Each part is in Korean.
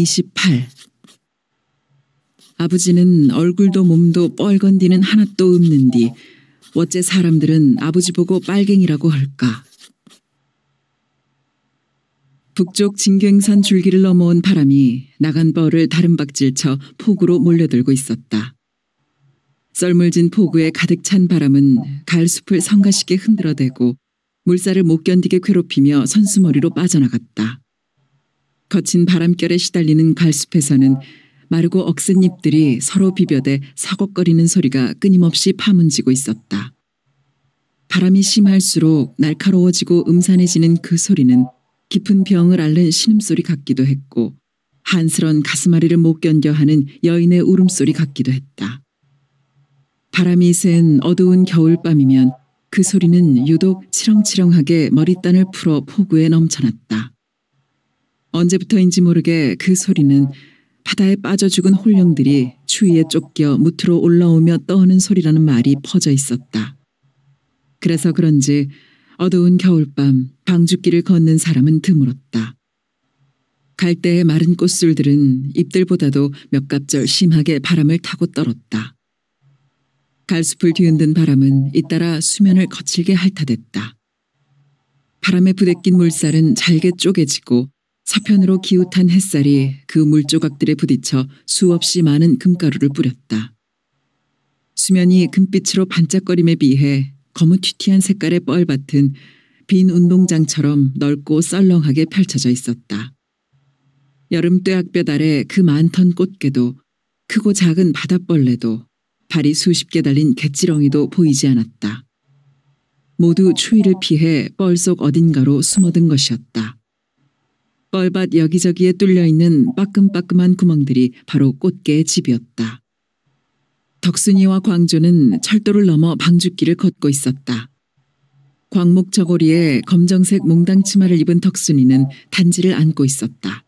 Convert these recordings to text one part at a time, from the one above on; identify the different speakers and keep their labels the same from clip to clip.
Speaker 1: 28. 아버지는 얼굴도 몸도 뻘건디는 하나도 없는 뒤 어째 사람들은 아버지 보고 빨갱이라고 할까. 북쪽 진경산 줄기를 넘어온 바람이 나간 뻘을 다른 박질쳐 폭우로 몰려들고 있었다. 썰물진 폭우에 가득 찬 바람은 가을숲을 성가시게 흔들어대고 물살을 못 견디게 괴롭히며 선수머리로 빠져나갔다. 거친 바람결에 시달리는 가을숲에서는 마르고 억센 잎들이 서로 비벼대 서걱거리는 소리가 끊임없이 파문지고 있었다. 바람이 심할수록 날카로워지고 음산해지는 그 소리는 깊은 병을 앓는 신음소리 같기도 했고 한스런 가슴앓이를 못 견뎌 하는 여인의 울음소리 같기도 했다. 바람이 센 어두운 겨울밤이면 그 소리는 유독 치렁치렁하게 머리단을 풀어 폭우에 넘쳐났다. 언제부터인지 모르게 그 소리는 바다에 빠져 죽은 홀령들이 추위에 쫓겨 무트로 올라오며 떠오는 소리라는 말이 퍼져 있었다. 그래서 그런지 어두운 겨울밤 방죽길을 걷는 사람은 드물었다. 갈대의 마른 꽃술들은 잎들보다도 몇 갑절 심하게 바람을 타고 떨었다. 갈숲을 뒤흔든 바람은 잇따라 수면을 거칠게 핥아댔다. 바람에 부대낀 물살은 잘게 쪼개지고 서편으로 기웃한 햇살이 그 물조각들에 부딪혀 수없이 많은 금가루를 뿌렸다. 수면이 금빛으로 반짝거림에 비해 거무튀튀한 색깔의 뻘밭은 빈 운동장처럼 넓고 썰렁하게 펼쳐져 있었다. 여름 뙤약볕 아래 그 많던 꽃게도 크고 작은 바닷벌레도 발이 수십 개 달린 갯지렁이도 보이지 않았다. 모두 추위를 피해 뻘 속 어딘가로 숨어든 것이었다. 뻘밭 여기저기에 뚫려있는 빠끔빠끔한 구멍들이 바로 꽃게의 집이었다. 덕순이와 광조는 철도를 넘어 방죽길을 걷고 있었다. 광목 저고리에 검정색 몽당 치마를 입은 덕순이는 단지를 안고 있었다.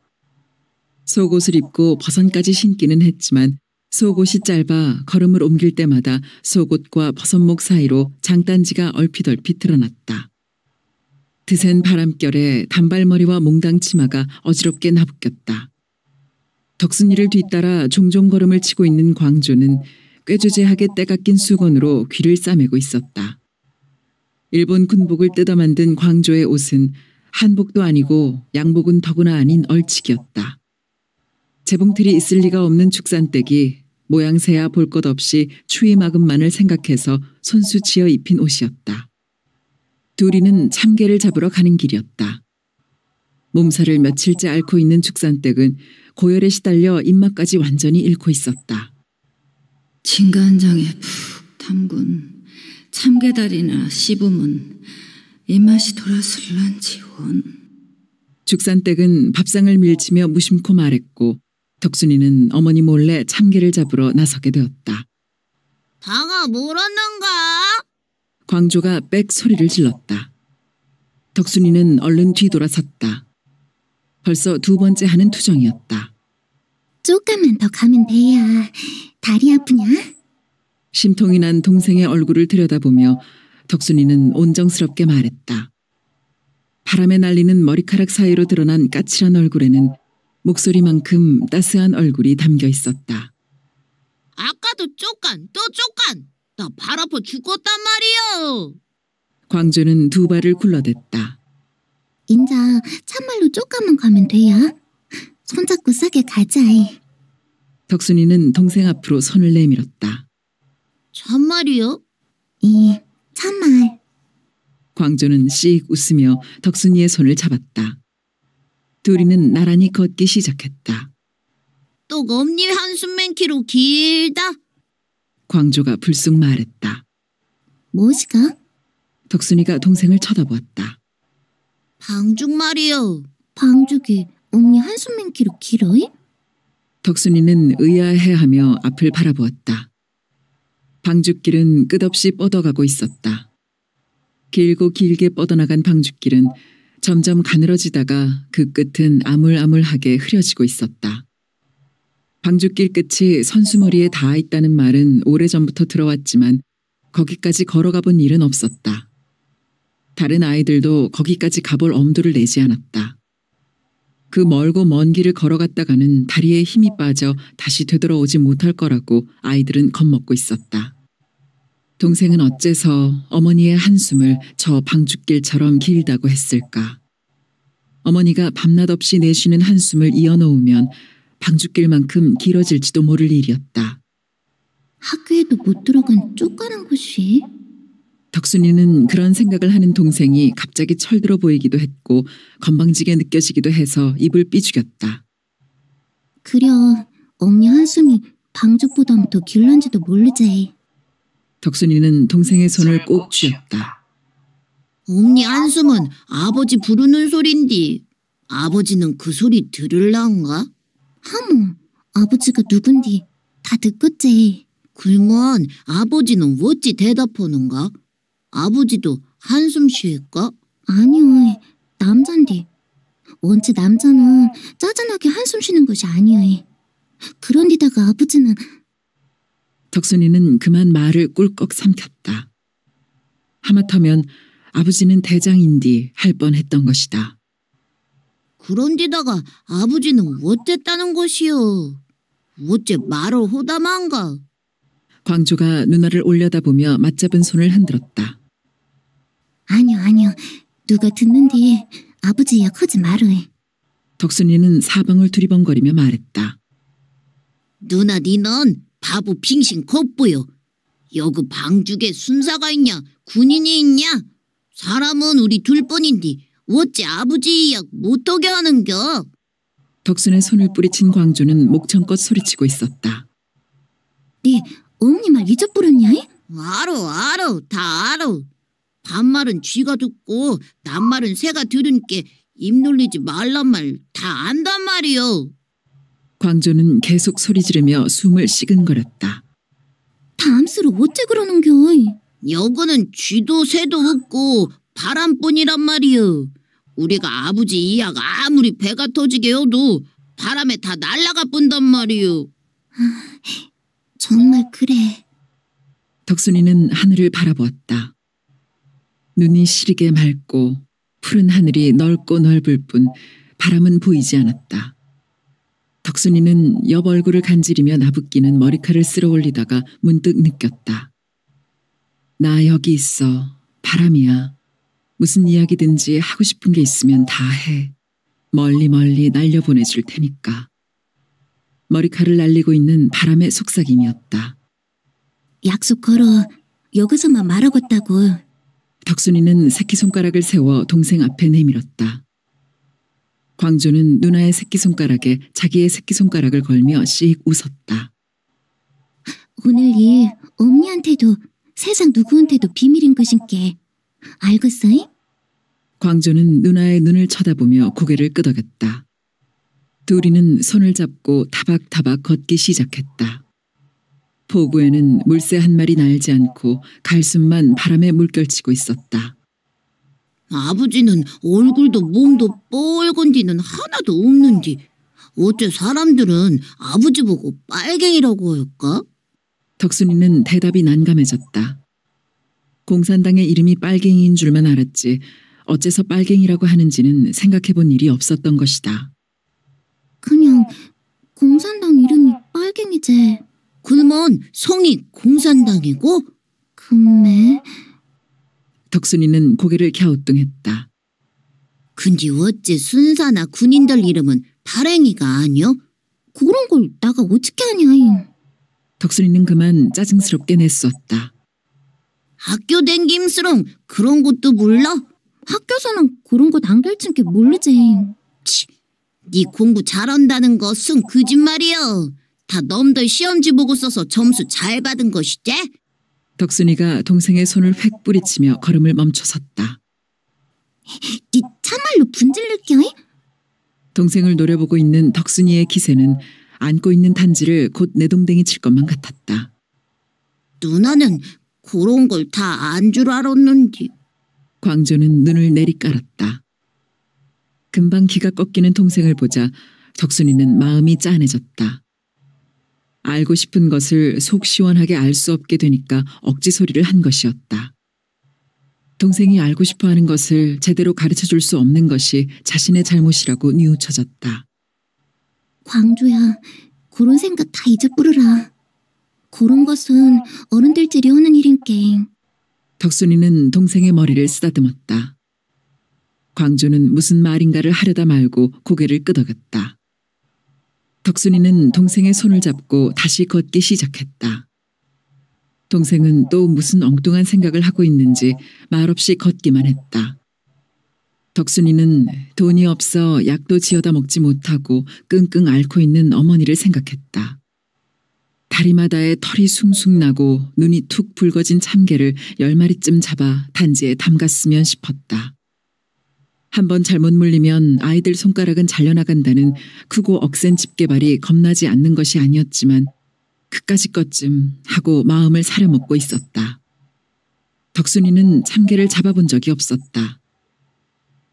Speaker 1: 속옷을 입고 버선까지 신기는 했지만 속옷이 짧아 걸음을 옮길 때마다 속옷과 버선목 사이로 장단지가 얼핏얼핏 드러났다. 드센 바람결에 단발머리와 몽당 치마가 어지럽게 나부꼈다. 덕순이를 뒤따라 종종 걸음을 치고 있는 광조는 꾀주제하게 때가 낀 수건으로 귀를 싸매고 있었다. 일본 군복을 뜯어 만든 광조의 옷은 한복도 아니고 양복은 더구나 아닌 얼치기였다. 재봉틀이 있을 리가 없는 축산댁이 모양새야 볼 것 없이 추위 막음만을 생각해서 손수 지어 입힌 옷이었다. 둘이는 참개를 잡으러 가는 길이었다. 몸살을 며칠째 앓고 있는 축산댁은 고열에 시달려 입맛까지 완전히 잃고 있었다.
Speaker 2: 진간장에 푹 담근 참개다리나 씹으면 입맛이 돌아설란지원.
Speaker 1: 축산댁은 밥상을 밀치며 무심코 말했고 덕순이는 어머니 몰래 참개를 잡으러 나서게 되었다.
Speaker 3: 다가 물었는가?
Speaker 1: 광조가 빽 소리를 질렀다. 덕순이는 얼른 뒤돌아섰다. 벌써 두 번째 하는 투정이었다.
Speaker 4: 조금만 더 가면 돼야. 다리 아프냐?
Speaker 1: 심통이 난 동생의 얼굴을 들여다보며 덕순이는 온정스럽게 말했다. 바람에 날리는 머리카락 사이로 드러난 까칠한 얼굴에는 목소리만큼 따스한 얼굴이 담겨 있었다.
Speaker 3: 아까도 쪼깐 또 쪼깐. 나 발 아파 죽었단 말이여.
Speaker 1: 광조는 두 발을 굴러댔다.
Speaker 4: 인자 참말로 조금만 가면 돼야. 손잡고 싸게 가자.
Speaker 1: 덕순이는 동생 앞으로 손을 내밀었다.
Speaker 3: 참말이여?
Speaker 4: 참말.
Speaker 1: 광조는 씩 웃으며 덕순이의 손을 잡았다. 둘이는 나란히 걷기 시작했다.
Speaker 3: 또 엄니 한숨 맨키로 길다.
Speaker 1: 광조가 불쑥 말했다.
Speaker 4: 무엇이가?
Speaker 1: 덕순이가 동생을 쳐다보았다.
Speaker 3: 방죽 말이여.
Speaker 4: 방죽이 언니 한숨 맨키로 길어이?
Speaker 1: 덕순이는 의아해하며 앞을 바라보았다. 방죽길은 끝없이 뻗어가고 있었다. 길고 길게 뻗어나간 방죽길은 점점 가늘어지다가 그 끝은 아물아물하게 흐려지고 있었다. 방죽길 끝이 선수머리에 닿아 있다는 말은 오래전부터 들어왔지만 거기까지 걸어가 본 일은 없었다. 다른 아이들도 거기까지 가볼 엄두를 내지 않았다. 그 멀고 먼 길을 걸어갔다가는 다리에 힘이 빠져 다시 되돌아오지 못할 거라고 아이들은 겁먹고 있었다. 동생은 어째서 어머니의 한숨을 저 방죽길처럼 길다고 했을까? 어머니가 밤낮 없이 내쉬는 한숨을 이어놓으면 방죽길만큼 길어질지도 모를 일이었다.
Speaker 4: 학교에도 못 들어간 쫓겨난 곳이?
Speaker 1: 덕순이는 그런 생각을 하는 동생이 갑자기 철들어 보이기도 했고 건방지게 느껴지기도 해서 입을 삐죽였다.
Speaker 4: 그려 언니 한숨이 방죽보다 더 길런지도 모르지.
Speaker 1: 덕순이는 동생의 손을 꼭 쥐었다.
Speaker 3: 엄니 한숨은 아버지 부르는 소린디. 아버지는 그 소리 들을란가?
Speaker 4: 하모, 아버지가 누군디 다 듣겠지.
Speaker 3: 그러면 아버지는 어찌 대답하는가? 아버지도 한숨 쉴까?
Speaker 4: 아니요, 남잔디. 원체 남자는 짜증나게 한숨 쉬는 것이 아니요. 그런데다가 아버지는...
Speaker 1: 덕순이는 그만 말을 꿀꺽 삼켰다. 하마터면 아버지는 대장인디 할 뻔했던 것이다.
Speaker 3: 그런데다가 아버지는 어쨌다는 것이요? 어째 말을 호담한가?
Speaker 1: 광조가 누나를 올려다보며 맞잡은 손을 흔들었다.
Speaker 4: 아니요. 누가 듣는디 아버지 이야기하지 말어요.
Speaker 1: 덕순이는 사방을 두리번거리며 말했다.
Speaker 3: 누나 니는 바보 빙신 겉보여. 여기 방죽에 순사가 있냐 군인이 있냐? 사람은 우리 둘뿐인데 어째 아버지 이야기 못하게 하는겨?
Speaker 1: 덕순의 손을 뿌리친 광조는 목청껏 소리치고 있었다.
Speaker 4: 네 어머니 말 잊어버렸냐?
Speaker 3: 알어 다 알어. 반말은 쥐가 듣고 낱말은 새가 들으니까 입 놀리지 말란 말 다 안단 말이요.
Speaker 1: 광조는 계속 소리 지르며 숨을 시근거렸다.
Speaker 4: 다 암수로 어째 그러는겨?
Speaker 3: 여기는 쥐도 새도 없고 바람뿐이란 말이요. 우리가 아버지 이야가 아무리 배가 터지게 해도 바람에 다 날아가 뿐단 말이요.
Speaker 4: 정말 그래.
Speaker 1: 덕순이는 하늘을 바라보았다. 눈이 시리게 맑고 푸른 하늘이 넓고 넓을 뿐 바람은 보이지 않았다. 덕순이는 옆 얼굴을 간지리며 나붓기는 머리칼을 쓸어 올리다가 문득 느꼈다. 나 여기 있어. 바람이야. 무슨 이야기든지 하고 싶은 게 있으면 다 해. 멀리 날려보내줄 테니까. 머리칼을 날리고 있는 바람의 속삭임이었다.
Speaker 4: 약속 걸어. 여기서만 말하겠다고.
Speaker 1: 덕순이는 새끼손가락을 세워 동생 앞에 내밀었다. 광조는 누나의 새끼손가락에 자기의 새끼손가락을 걸며 씩 웃었다.
Speaker 4: 오늘 일 엄니한테도 세상 누구한테도 비밀인 것인께 알겠어이?
Speaker 1: 광조는 누나의 눈을 쳐다보며 고개를 끄덕였다. 둘이는 손을 잡고 타박타박 걷기 시작했다. 포구에는 물새 한 마리 날지 않고 갈숨만 바람에 물결치고 있었다.
Speaker 3: 아버지는 얼굴도 몸도 뻘건디는 하나도 없는디 어째 사람들은 아버지 보고 빨갱이라고 할까?
Speaker 1: 덕순이는 대답이 난감해졌다. 공산당의 이름이 빨갱이인 줄만 알았지 어째서 빨갱이라고 하는지는 생각해본 일이 없었던 것이다.
Speaker 4: 그냥 공산당 이름이 빨갱이제.
Speaker 3: 그러면 성이 공산당이고?
Speaker 4: 금매.
Speaker 1: 덕순이는 고개를 갸우뚱했다.
Speaker 3: 근데 어째 순사나 군인들 이름은 발행이가 아니여?
Speaker 4: 그런 걸 나가 어떻게 하냐.
Speaker 1: 덕순이는 그만 짜증스럽게 내쓰었다.
Speaker 3: 학교 댕김스렁 그런 것도 몰라?
Speaker 4: 학교에서는 그런 것 안 가르친 게 모르지.
Speaker 3: 네 공부 잘한다는 것은 거짓말이여. 다 놈들 시험지 보고 써서 점수 잘 받은 것이지?
Speaker 1: 덕순이가 동생의 손을 획 뿌리치며 걸음을 멈춰섰다.
Speaker 4: 네 참말로 분질를겨?
Speaker 1: 동생을 노려보고 있는 덕순이의 기세는 안고 있는 단지를 곧 내동댕이 칠 것만 같았다.
Speaker 3: 누나는 그런 걸 다 안 줄 알았는지.
Speaker 1: 광조는 눈을 내리깔았다. 금방 기가 꺾이는 동생을 보자 덕순이는 마음이 짠해졌다. 알고 싶은 것을 속 시원하게 알 수 없게 되니까 억지 소리를 한 것이었다. 동생이 알고 싶어하는 것을 제대로 가르쳐줄 수 없는 것이 자신의 잘못이라고 뉘우쳐졌다.
Speaker 4: 광주야, 그런 생각 다 잊어버려라. 그런 것은 어른들끼리 하는 일인게.
Speaker 1: 덕순이는 동생의 머리를 쓰다듬었다. 광주는 무슨 말인가를 하려다 말고 고개를 끄덕였다. 덕순이는 동생의 손을 잡고 다시 걷기 시작했다. 동생은 또 무슨 엉뚱한 생각을 하고 있는지 말없이 걷기만 했다. 덕순이는 돈이 없어 약도 지어다 먹지 못하고 끙끙 앓고 있는 어머니를 생각했다. 다리마다에 털이 숭숭 나고 눈이 툭 붉어진 참개를 10마리쯤 잡아 단지에 담갔으면 싶었다. 한번 잘못 물리면 아이들 손가락은 잘려나간다는 크고 억센 집게발이 겁나지 않는 것이 아니었지만 그까짓 것쯤 하고 마음을 사려먹고 있었다. 덕순이는 참개를 잡아본 적이 없었다.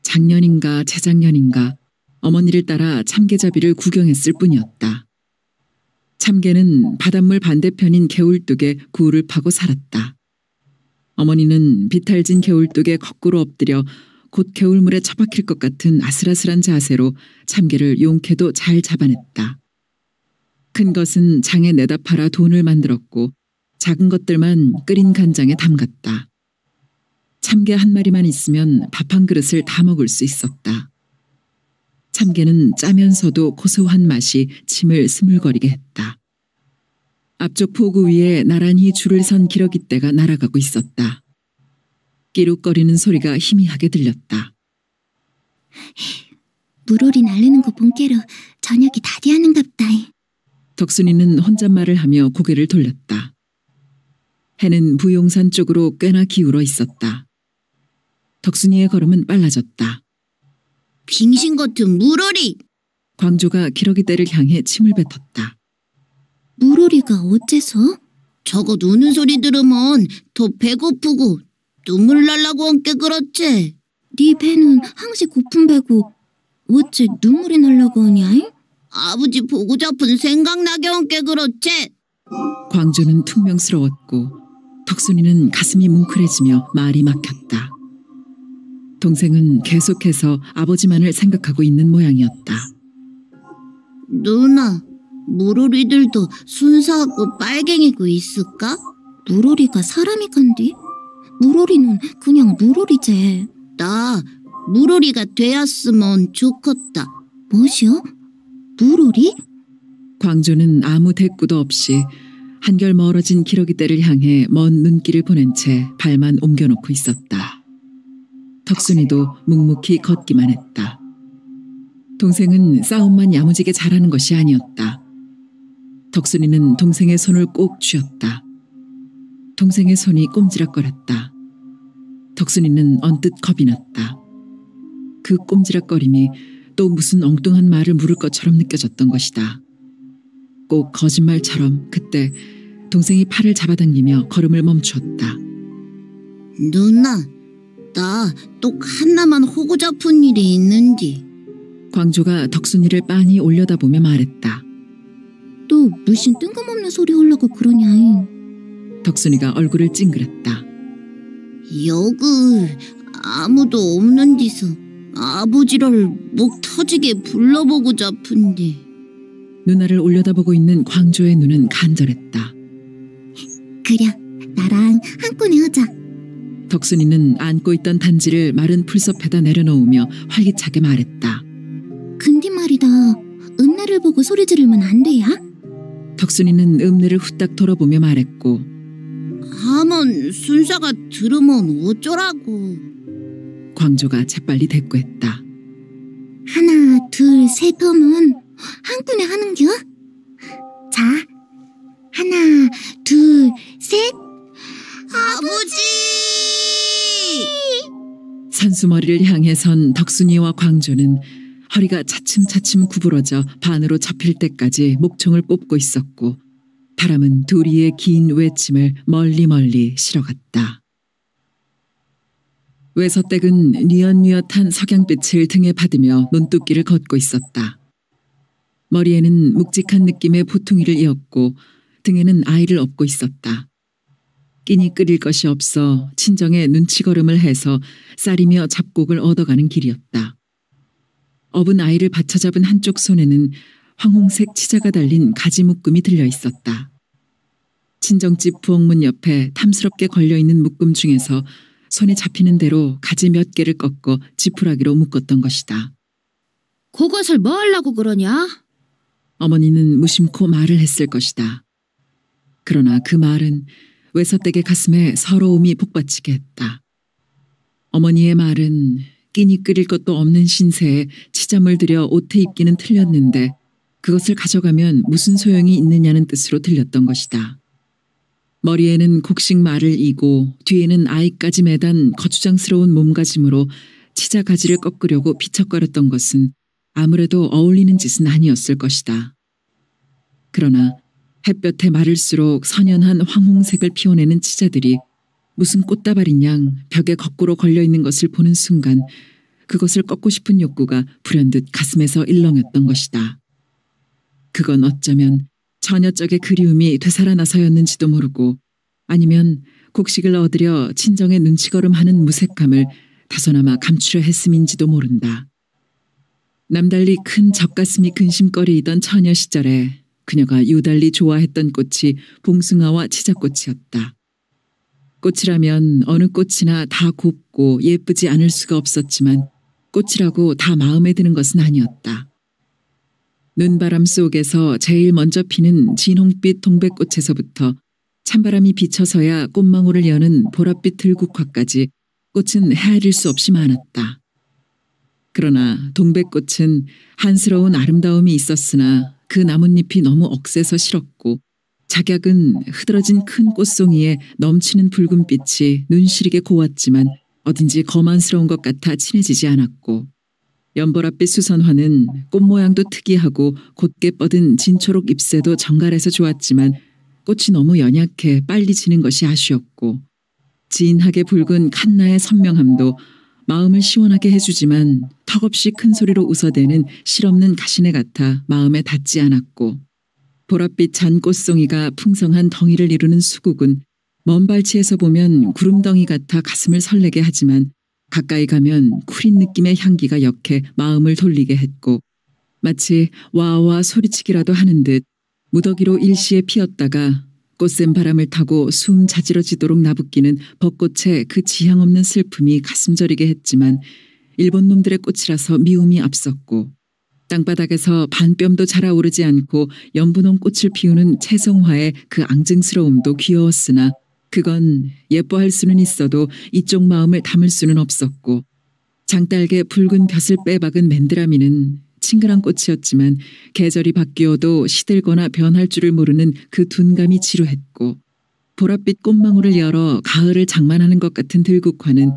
Speaker 1: 작년인가 재작년인가 어머니를 따라 참개잡이를 구경했을 뿐이었다. 참개는 바닷물 반대편인 개울뚝에 구를 파고 살았다. 어머니는 비탈진 개울뚝에 거꾸로 엎드려 곧 개울물에 처박힐 것 같은 아슬아슬한 자세로 참개를 용케도 잘 잡아냈다. 큰 것은 장에 내다 팔아 돈을 만들었고 작은 것들만 끓인 간장에 담갔다. 참개 한 마리만 있으면 밥 한 그릇을 다 먹을 수 있었다. 참개는 짜면서도 고소한 맛이 침을 스물거리게 했다. 앞쪽 포구 위에 나란히 줄을 선 기러기떼가 날아가고 있었다. 끼룩거리는 소리가 희미하게 들렸다.
Speaker 4: 물오리 날리는 거 본께로 저녁이 다디하는갑다.
Speaker 1: 덕순이는 혼잣말을 하며 고개를 돌렸다. 해는 부용산 쪽으로 꽤나 기울어 있었다. 덕순이의 걸음은 빨라졌다.
Speaker 3: 빙신 같은 물오리!
Speaker 1: 광조가 기러기떼를 향해 침을 뱉었다.
Speaker 4: 물오리가 어째서?
Speaker 3: 저거 우는 소리 들으면 더 배고프고 눈물 날라고 함께 그렇지.
Speaker 4: 네 배는 항시 고픈 배고 어째 눈물이 날라고 하냐?
Speaker 3: 아버지 보고 잡은 생각나게 함께 그렇지.
Speaker 1: 광조는 퉁명스러웠고 덕순이는 가슴이 뭉클해지며 말이 막혔다. 동생은 계속해서 아버지만을 생각하고 있는 모양이었다.
Speaker 3: 누나, 물오리들도 순사하고 빨갱이고 있을까?
Speaker 4: 물오리가 사람이 간디? 물오리는 그냥 물오리제.
Speaker 3: 나 물오리가 되었으면 좋겠다.
Speaker 4: 뭐시오? 물오리?
Speaker 1: 광조는 아무 대꾸도 없이 한결 멀어진 기러기떼를 향해 먼 눈길을 보낸 채 발만 옮겨놓고 있었다. 덕순이도 묵묵히 걷기만 했다. 동생은 싸움만 야무지게 잘하는 것이 아니었다. 덕순이는 동생의 손을 꼭 쥐었다. 동생의 손이 꼼지락거렸다. 덕순이는 언뜻 겁이 났다. 그 꼼지락거림이 또 무슨 엉뚱한 말을 물을 것처럼 느껴졌던 것이다. 꼭 거짓말처럼 그때 동생이 팔을 잡아당기며 걸음을 멈추었다.
Speaker 3: 누나, 나 또 하나만 호구 잡은 일이 있는지.
Speaker 1: 광조가 덕순이를 빤히 올려다보며 말했다.
Speaker 4: 또 무슨 뜬금없는 소리 하려고 그러냐?
Speaker 1: 덕순이가 얼굴을 찡그렸다.
Speaker 3: 여그 아무도 없는 데서 아버지를 목 터지게 불러보고 잡은데.
Speaker 1: 누나를 올려다보고 있는 광조의 눈은 간절했다.
Speaker 4: 그래, 나랑 한꺼번에 하자.
Speaker 1: 덕순이는 안고 있던 단지를 마른 풀섭에다 내려놓으며 활기차게 말했다.
Speaker 4: 근데 말이다, 읍내를 보고 소리 지르면 안 돼야?
Speaker 1: 덕순이는 읍내를 후딱 돌아보며 말했고
Speaker 3: 하면 순사가 들으면 어쩌라고.
Speaker 1: 광조가 재빨리 대꾸했다.
Speaker 4: 하나, 둘, 셋 하면 한꺼번에 하는겨? 자, 하나, 둘, 셋.
Speaker 3: 아버지!
Speaker 1: 산수머리를 향해 선 덕순이와 광조는 허리가 차츰차츰 구부러져 반으로 접힐 때까지 목청을 뽑고 있었고 바람은 둘이의 긴 외침을 멀리 실어갔다. 외서댁은 뉘엿뉘엿한 석양빛을 등에 받으며 논뚝길을 걷고 있었다. 머리에는 묵직한 느낌의 보퉁이를 이었고 등에는 아이를 업고 있었다. 끼니 끓일 것이 없어 친정에 눈치걸음을 해서 쌀이며 잡곡을 얻어가는 길이었다. 업은 아이를 받쳐잡은 한쪽 손에는 황홍색 치자가 달린 가지 묶음이 들려 있었다. 친정집 부엌문 옆에 탐스럽게 걸려있는 묶음 중에서 손에 잡히는 대로 가지 몇 개를 꺾어 지푸라기로 묶었던 것이다.
Speaker 3: 그것을 뭐 하려고 그러냐?
Speaker 1: 어머니는 무심코 말을 했을 것이다. 그러나 그 말은 외서댁의 가슴에 서러움이 복받치게 했다. 어머니의 말은 끼니 끓일 것도 없는 신세에 치잠을 들여 옷에 입기는 틀렸는데 그것을 가져가면 무슨 소용이 있느냐는 뜻으로 들렸던 것이다. 머리에는 곡식 말을 이고 뒤에는 아이까지 매단 거추장스러운 몸가짐으로 치자 가지를 꺾으려고 비척거렸던 것은 아무래도 어울리는 짓은 아니었을 것이다. 그러나 햇볕에 마를수록 선연한 황홍색을 피워내는 치자들이 무슨 꽃다발인 양 벽에 거꾸로 걸려있는 것을 보는 순간 그것을 꺾고 싶은 욕구가 불현듯 가슴에서 일렁였던 것이다. 그건 어쩌면 처녀적의 그리움이 되살아나서였는지도 모르고 아니면 곡식을 얻으려 친정의 눈치걸음하는 무색함을 다소나마 감추려 했음인지도 모른다. 남달리 큰 젖가슴이 근심거리이던 처녀 시절에 그녀가 유달리 좋아했던 꽃이 봉숭아와 치자꽃이었다. 꽃이라면 어느 꽃이나 다 곱고 예쁘지 않을 수가 없었지만 꽃이라고 다 마음에 드는 것은 아니었다. 눈바람 속에서 제일 먼저 피는 진홍빛 동백꽃에서부터 찬바람이 비쳐서야 꽃망울을 여는 보랏빛 들국화까지 꽃은 헤아릴 수 없이 많았다. 그러나 동백꽃은 한스러운 아름다움이 있었으나 그 나뭇잎이 너무 억세서 싫었고 작약은 흐드러진 큰 꽃송이에 넘치는 붉은빛이 눈시리게 고왔지만 어딘지 거만스러운 것 같아 친해지지 않았고 연보랏빛 수선화는 꽃 모양도 특이하고 곧게 뻗은 진초록 잎새도 정갈해서 좋았지만 꽃이 너무 연약해 빨리 지는 것이 아쉬웠고 진하게 붉은 칸나의 선명함도 마음을 시원하게 해주지만 턱없이 큰 소리로 웃어대는 실없는 가시네 같아 마음에 닿지 않았고 보랏빛 잔 꽃송이가 풍성한 덩이를 이루는 수국은 먼 발치에서 보면 구름덩이 같아 가슴을 설레게 하지만 가까이 가면 쿠린 느낌의 향기가 역해 마음을 돌리게 했고 마치 와와 소리치기라도 하는 듯 무더기로 일시에 피었다가 꽃샘 바람을 타고 숨 자지러지도록 나부끼는 벚꽃의 그 지향 없는 슬픔이 가슴 저리게 했지만 일본 놈들의 꽃이라서 미움이 앞섰고 땅바닥에서 반뼘도 자라오르지 않고 연분홍 꽃을 피우는 채송화의 그 앙증스러움도 귀여웠으나 그건 예뻐할 수는 있어도 이쪽 마음을 담을 수는 없었고 장딸게 붉은 벼슬 빼박은 맨드라미는 싱그런 꽃이었지만 계절이 바뀌어도 시들거나 변할 줄을 모르는 그 둔감이 지루했고 보랏빛 꽃망울을 열어 가을을 장만하는 것 같은 들국화는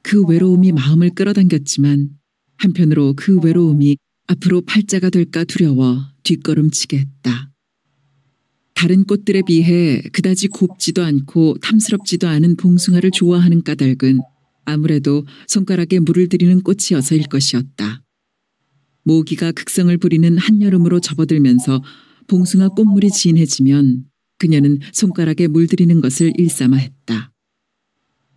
Speaker 1: 그 외로움이 마음을 끌어당겼지만 한편으로 그 외로움이 앞으로 팔자가 될까 두려워 뒷걸음치게 했다. 다른 꽃들에 비해 그다지 곱지도 않고 탐스럽지도 않은 봉숭아를 좋아하는 까닭은 아무래도 손가락에 물을 들이는 꽃이어서일 것이었다. 모기가 극성을 부리는 한여름으로 접어들면서 봉숭아 꽃물이 진해지면 그녀는 손가락에 물들이는 것을 일삼아 했다.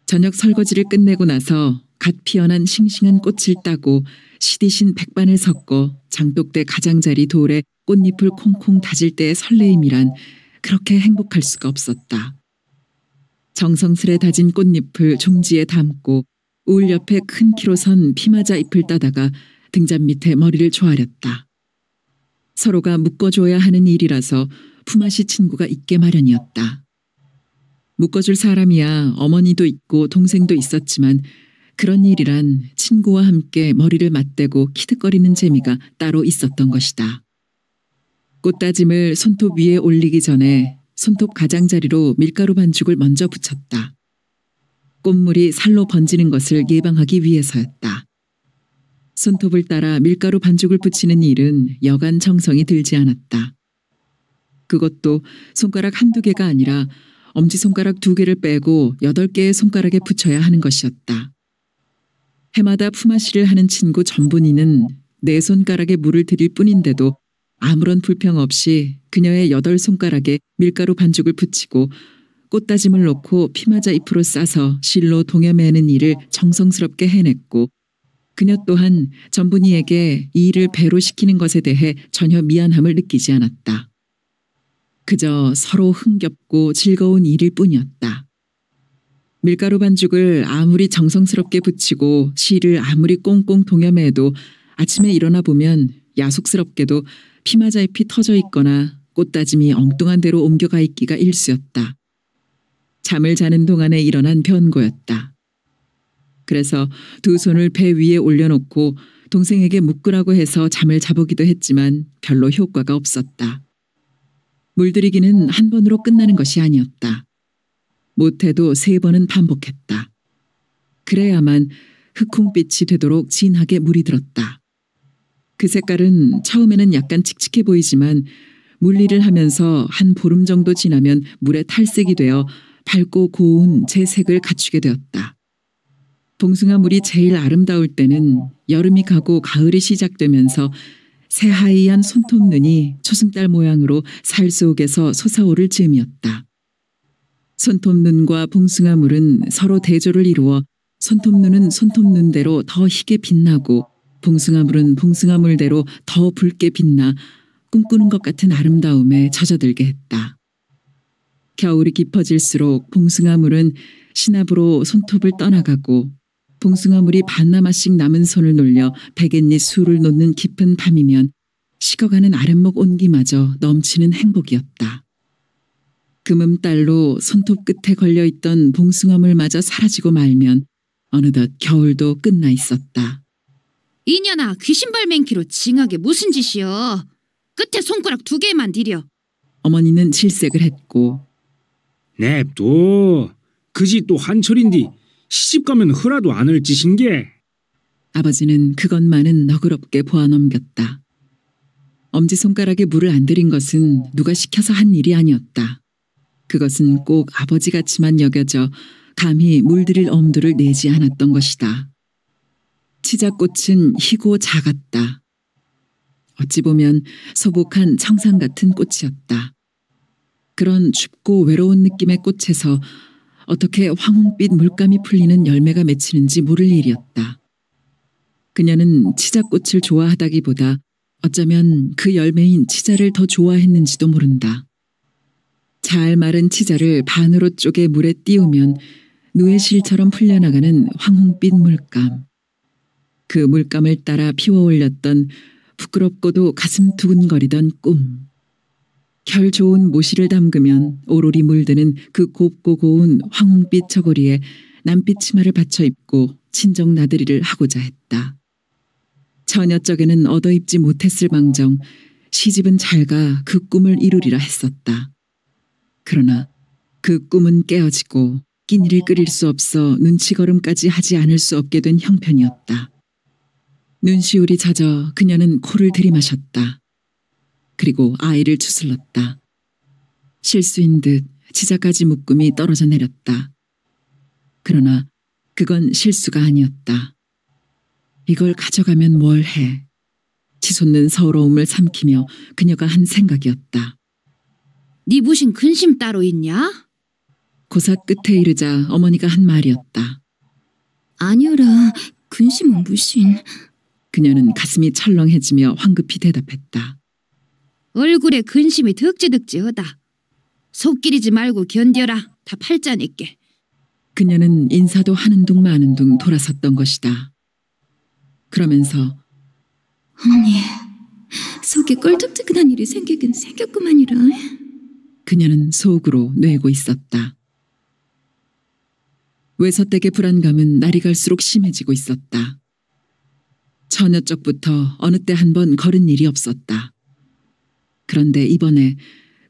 Speaker 1: 저녁 설거지를 끝내고 나서 갓 피어난 싱싱한 꽃을 따고 시디신 백반을 섞어 장독대 가장자리 돌에 꽃잎을 콩콩 다질 때의 설레임이란 그렇게 행복할 수가 없었다. 정성스레 다진 꽃잎을 종지에 담고 우울 옆에 큰 키로 선 피마자 잎을 따다가 등잔 밑에 머리를 조아렸다. 서로가 묶어줘야 하는 일이라서 품앗이 친구가 있게 마련이었다. 묶어줄 사람이야 어머니도 있고 동생도 있었지만 그런 일이란 친구와 함께 머리를 맞대고 키득거리는 재미가 따로 있었던 것이다. 꽃다짐을 손톱 위에 올리기 전에 손톱 가장자리로 밀가루 반죽을 먼저 붙였다. 꽃물이 살로 번지는 것을 예방하기 위해서였다. 손톱을 따라 밀가루 반죽을 붙이는 일은 여간 정성이 들지 않았다. 그것도 손가락 한두 개가 아니라 엄지손가락 2개를 빼고 8개의 손가락에 붙여야 하는 것이었다. 해마다 품앗이를 하는 친구 전분이는 4손가락에 물을 들일 뿐인데도 아무런 불평 없이 그녀의 8손가락에 밀가루 반죽을 붙이고 꽃다짐을 놓고 피마자 잎으로 싸서 실로 동여매는 일을 정성스럽게 해냈고 그녀 또한 전분이에게 이 일을 배로 시키는 것에 대해 전혀 미안함을 느끼지 않았다. 그저 서로 흥겹고 즐거운 일일 뿐이었다. 밀가루 반죽을 아무리 정성스럽게 붙이고 실을 아무리 꽁꽁 동여매도 아침에 일어나 보면 야속스럽게도 피마자 잎이 터져 있거나 꽃다짐이 엉뚱한 데로 옮겨가 있기가 일쑤였다. 잠을 자는 동안에 일어난 변고였다. 그래서 두 손을 배 위에 올려놓고 동생에게 묶으라고 해서 잠을 자보기도 했지만 별로 효과가 없었다. 물들이기는 한 번으로 끝나는 것이 아니었다. 못해도 3번은 반복했다. 그래야만 흑홍빛이 되도록 진하게 물이 들었다. 그 색깔은 처음에는 약간 칙칙해 보이지만 물일을 하면서 한 보름 정도 지나면 물에 탈색이 되어 밝고 고운 제 색을 갖추게 되었다. 봉숭아 물이 제일 아름다울 때는 여름이 가고 가을이 시작되면서 새하얀 손톱눈이 초승달 모양으로 살 속에서 솟아오를 즈음이었다. 손톱눈과 봉숭아 물은 서로 대조를 이루어 손톱눈은 손톱눈대로 더 희게 빛나고 봉숭아 물은 봉숭아 물대로 더 붉게 빛나 꿈꾸는 것 같은 아름다움에 젖어들게 했다. 겨울이 깊어질수록 봉숭아 물은 시납으로 손톱을 떠나가고 봉숭아 물이 반나마씩 남은 손을 놀려 백엔잎 술을 놓는 깊은 밤이면 식어가는 아랫목 온기마저 넘치는 행복이었다. 금음달로 손톱 끝에 걸려있던 봉숭아 물마저 사라지고 말면 어느덧 겨울도 끝나 있었다.
Speaker 2: 이년아, 귀신발 맨키로 징하게 무슨 짓이여. 끝에 손가락 2개만 디려.
Speaker 1: 어머니는 질색을 했고
Speaker 5: 냅둬. 그 짓 또 한철인디 시집가면 흐라도 않을 짓인게.
Speaker 1: 아버지는 그것만은 너그럽게 보아넘겼다. 엄지손가락에 물을 안 들인 것은 누가 시켜서 한 일이 아니었다. 그것은 꼭 아버지같이만 여겨져 감히 물들일 엄두를 내지 않았던 것이다. 치자꽃은 희고 작았다. 어찌 보면 소복한 청상 같은 꽃이었다. 그런 춥고 외로운 느낌의 꽃에서 어떻게 황홍빛 물감이 풀리는 열매가 맺히는지 모를 일이었다. 그녀는 치자꽃을 좋아하다기보다 어쩌면 그 열매인 치자를 더 좋아했는지도 모른다. 잘 마른 치자를 반으로 쪼개 물에 띄우면 누에실처럼 풀려나가는 황홍빛 물감. 그 물감을 따라 피워올렸던 부끄럽고도 가슴 두근거리던 꿈. 결 좋은 모시를 담그면 오로리 물드는 그 곱고 고운 황홍빛 저고리에 남빛 치마를 받쳐 입고 친정 나들이를 하고자 했다. 처녀적에는 얻어입지 못했을 망정 시집은 잘가 그 꿈을 이루리라 했었다. 그러나 그 꿈은 깨어지고 끼니를 끓일 수 없어 눈치걸음까지 하지 않을 수 없게 된 형편이었다. 눈시울이 젖어 그녀는 코를 들이마셨다. 그리고 아이를 추슬렀다. 실수인 듯 치자까지 묶음이 떨어져 내렸다. 그러나 그건 실수가 아니었다. 이걸 가져가면 뭘 해. 치솟는 서러움을 삼키며 그녀가 한 생각이었다.
Speaker 2: 네 무슨 근심 따로 있냐?
Speaker 1: 고사 끝에 이르자 어머니가 한 말이었다.
Speaker 4: 아니오라, 근심은 무신.
Speaker 1: 그녀는 가슴이 철렁해지며 황급히 대답했다.
Speaker 2: 얼굴에 근심이 득지득지하다. 속기리지 말고 견뎌라. 다 팔자니께.
Speaker 1: 그녀는 인사도 하는 둥 마는 둥 돌아섰던 것이다. 그러면서
Speaker 4: 언니, 속에 껄쩍지근한 일이 생기긴 생겼구만이라.
Speaker 1: 그녀는 속으로 뇌고 있었다. 외서댁의 불안감은 날이 갈수록 심해지고 있었다. 처녀 쪽부터 어느 때 한 번 걸은 일이 없었다. 그런데 이번에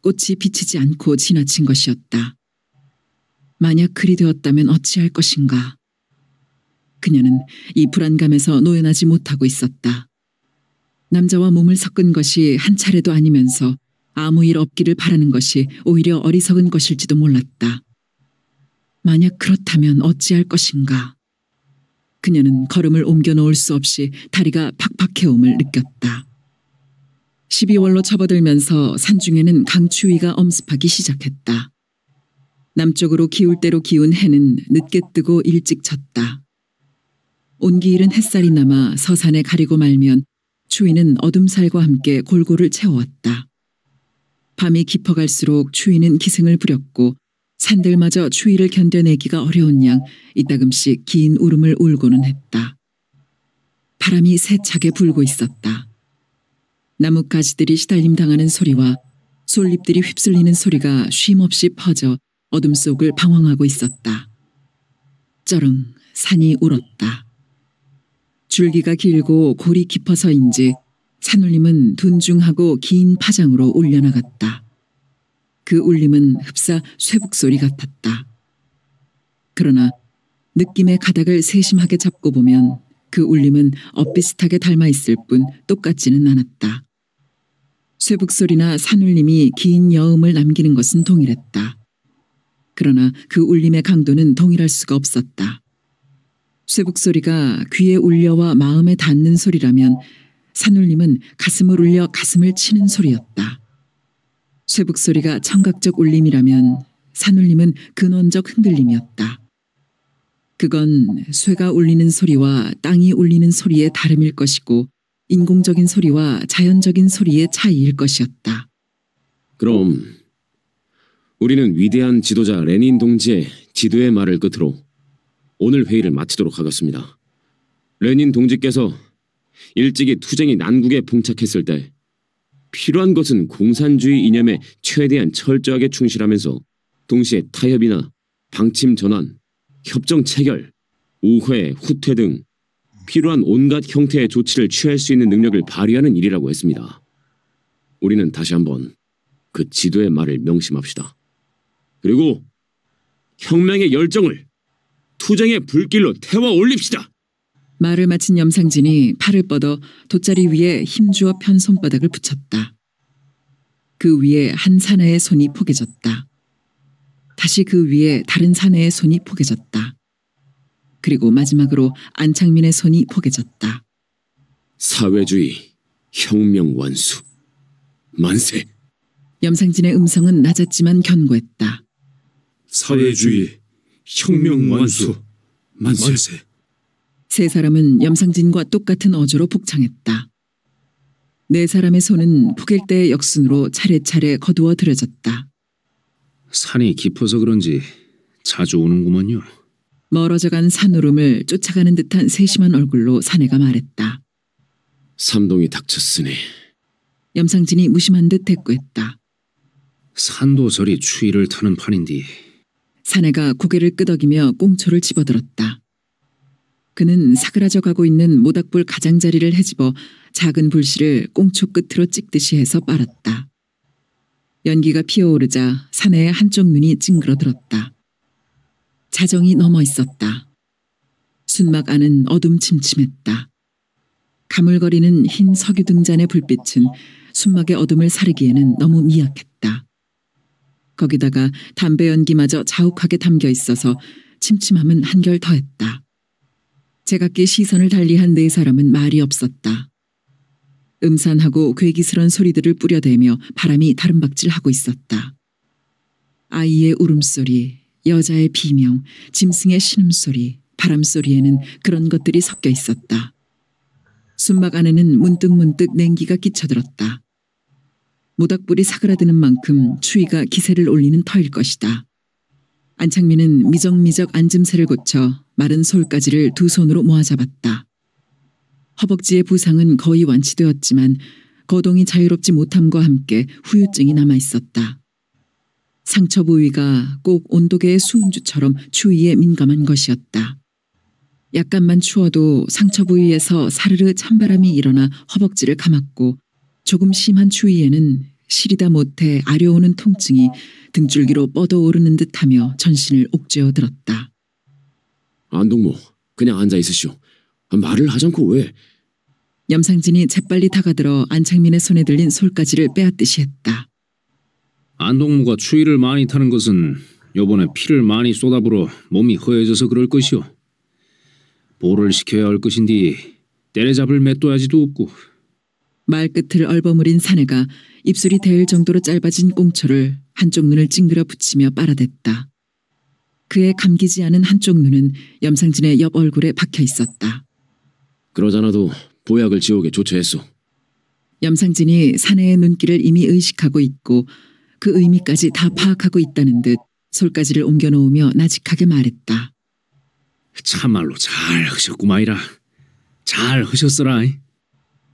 Speaker 1: 꽃이 비치지 않고 지나친 것이었다. 만약 그리 되었다면 어찌할 것인가. 그녀는 이 불안감에서 노연하지 못하고 있었다. 남자와 몸을 섞은 것이 한 차례도 아니면서 아무 일 없기를 바라는 것이 오히려 어리석은 것일지도 몰랐다. 만약 그렇다면 어찌할 것인가. 그녀는 걸음을 옮겨 놓을 수 없이 다리가 팍팍해옴을 느꼈다. 12월로 접어들면서 산중에는 강추위가 엄습하기 시작했다. 남쪽으로 기울 대로 기운 해는 늦게 뜨고 일찍 졌다. 온기일은 햇살이 남아 서산에 가리고 말면 추위는 어둠살과 함께 골고를 채워왔다. 밤이 깊어갈수록 추위는 기승을 부렸고 산들마저 추위를 견뎌내기가 어려운 양 이따금씩 긴 울음을 울고는 했다. 바람이 세차게 불고 있었다. 나뭇가지들이 시달림 당하는 소리와 솔잎들이 휩쓸리는 소리가 쉼없이 퍼져 어둠 속을 방황하고 있었다. 쩌릉 산이 울었다. 줄기가 길고 골이 깊어서인지 산울림은 둔중하고 긴 파장으로 울려나갔다. 그 울림은 흡사 쇠북소리 같았다. 그러나 느낌의 가닥을 세심하게 잡고 보면 그 울림은 엇비슷하게 닮아있을 뿐 똑같지는 않았다. 쇠북소리나 산울림이 긴 여음을 남기는 것은 동일했다. 그러나 그 울림의 강도는 동일할 수가 없었다. 쇠북소리가 귀에 울려와 마음에 닿는 소리라면 산울림은 가슴을 울려 가슴을 치는 소리였다. 쇠북소리가 청각적 울림이라면 산울림은 근원적 흔들림이었다. 그건 쇠가 울리는 소리와 땅이 울리는 소리의 다름일 것이고 인공적인 소리와 자연적인 소리의 차이일 것이었다.
Speaker 6: 그럼 우리는 위대한 지도자 레닌 동지의 지도의 말을 끝으로 오늘 회의를 마치도록 하겠습니다. 레닌 동지께서 일찍이 투쟁이 난국에 봉착했을 때 필요한 것은 공산주의 이념에 최대한 철저하게 충실하면서 동시에 타협이나 방침 전환, 협정 체결, 우회, 후퇴 등 필요한 온갖 형태의 조치를 취할 수 있는 능력을 발휘하는 일이라고 했습니다. 우리는 다시 한번 그 지도의 말을 명심합시다. 그리고 혁명의 열정을 투쟁의 불길로 태워 올립시다.
Speaker 1: 말을 마친 염상진이 팔을 뻗어 돗자리 위에 힘주어 편 손바닥을 붙였다. 그 위에 한 사내의 손이 포개졌다. 다시 그 위에 다른 사내의 손이 포개졌다. 그리고 마지막으로 안창민의 손이 포개졌다.
Speaker 6: 사회주의, 혁명 완수, 만세.
Speaker 1: 염상진의 음성은 낮았지만 견고했다.
Speaker 7: 사회주의, 혁명 완수, 만세.
Speaker 1: 세 사람은 염상진과 똑같은 어조로 복창했다. 네 사람의 손은 포갤 때의 역순으로 차례차례 거두어 들여졌다.
Speaker 5: 산이 깊어서 그런지 자주 오는구먼요.
Speaker 1: 멀어져간 산울음을 쫓아가는 듯한 세심한 얼굴로 사내가 말했다.
Speaker 6: 삼동이 닥쳤으니.
Speaker 1: 염상진이 무심한 듯 대꾸했다.
Speaker 5: 산도설이 추위를 타는 판인디.
Speaker 1: 사내가 고개를 끄덕이며 꽁초를 집어들었다. 그는 사그라져 가고 있는 모닥불 가장자리를 헤집어 작은 불씨를 꽁초 끝으로 찍듯이 해서 빨았다. 연기가 피어오르자 사내의 한쪽 눈이 찡그러들었다. 자정이 넘어 있었다. 순막 안은 어둠침침했다. 가물거리는 흰 석유 등잔의 불빛은 순막의 어둠을 사르기에는 너무 미약했다. 거기다가 담배 연기마저 자욱하게 담겨 있어서 침침함은 한결 더했다. 제각기 시선을 달리한 네 사람은 말이 없었다. 음산하고 괴기스런 소리들을 뿌려대며 바람이 다름박질하고 있었다. 아이의 울음소리, 여자의 비명, 짐승의 신음소리, 바람소리에는 그런 것들이 섞여 있었다. 순막 안에는 문득문득 냉기가 끼쳐들었다. 모닥불이 사그라드는 만큼 추위가 기세를 올리는 터일 것이다. 안창민은 미적미적 앉음새를 고쳐 마른 솔가지를 두 손으로 모아잡았다. 허벅지의 부상은 거의 완치되었지만 거동이 자유롭지 못함과 함께 후유증이 남아있었다. 상처 부위가 꼭 온도계의 수은주처럼 추위에 민감한 것이었다. 약간만 추워도 상처 부위에서 사르르 찬바람이 일어나 허벅지를 감았고 조금 심한 추위에는 시리다 못해 아려오는 통증이 등줄기로 뻗어오르는 듯하며 전신을 옥죄어 들었다.
Speaker 6: 안동무, 그냥 앉아 있으시오. 말을 하지 않고 왜?
Speaker 1: 염상진이 재빨리 다가들어 안창민의 손에 들린 솔가지를 빼앗듯이 했다.
Speaker 5: 안동무가 추위를 많이 타는 것은 요번에 피를 많이 쏟아불어 몸이 허해져서 그럴 것이오. 보를 시켜야 할 것인디 때려잡을 맷도야지도 없고.
Speaker 1: 말끝을 얼버무린 사내가 입술이 데일 정도로 짧아진 꽁초를 한쪽 눈을 찡그려 붙이며 빨아댔다. 그의 감기지 않은 한쪽 눈은 염상진의 옆 얼굴에 박혀 있었다.
Speaker 6: 그러잖아도 보약을 지옥에 조처했소.
Speaker 1: 염상진이 사내의 눈길을 이미 의식하고 있고 그 의미까지 다 파악하고 있다는 듯 솔가지를 옮겨놓으며 나직하게 말했다.
Speaker 5: 참말로 잘 하셨구마이라. 잘 하셨어라.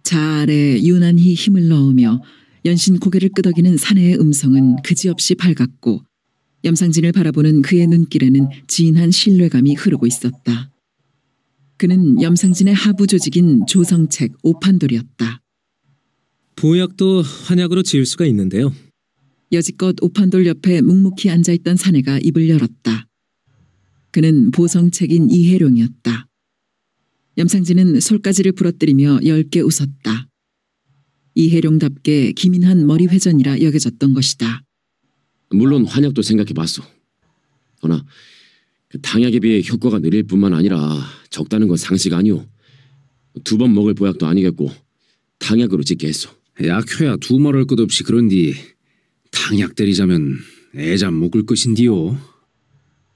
Speaker 1: 자아래 유난히 힘을 넣으며 연신 고개를 끄덕이는 사내의 음성은 그지없이 밝았고 염상진을 바라보는 그의 눈길에는 진한 신뢰감이 흐르고 있었다. 그는 염상진의 하부 조직인 조성책 오판돌이었다.
Speaker 8: 보약도 환약으로 지을 수가 있는데요.
Speaker 1: 여지껏 오판돌 옆에 묵묵히 앉아있던 사내가 입을 열었다. 그는 보성책인 이혜룡이었다. 염상진은 솔가지를 부러뜨리며 엷게 웃었다. 이혜룡답게 기민한 머리 회전이라 여겨졌던 것이다.
Speaker 6: 물론 환약도 생각해봤소. 그러나 그 당약에 비해 효과가 느릴 뿐만 아니라 적다는 건 상식 아니오. 2번 먹을 보약도 아니겠고 당약으로 짓게 했소.
Speaker 5: 약효야 두말할 것 없이 그런디 당약 때리자면 애잠 묵을 것인디요.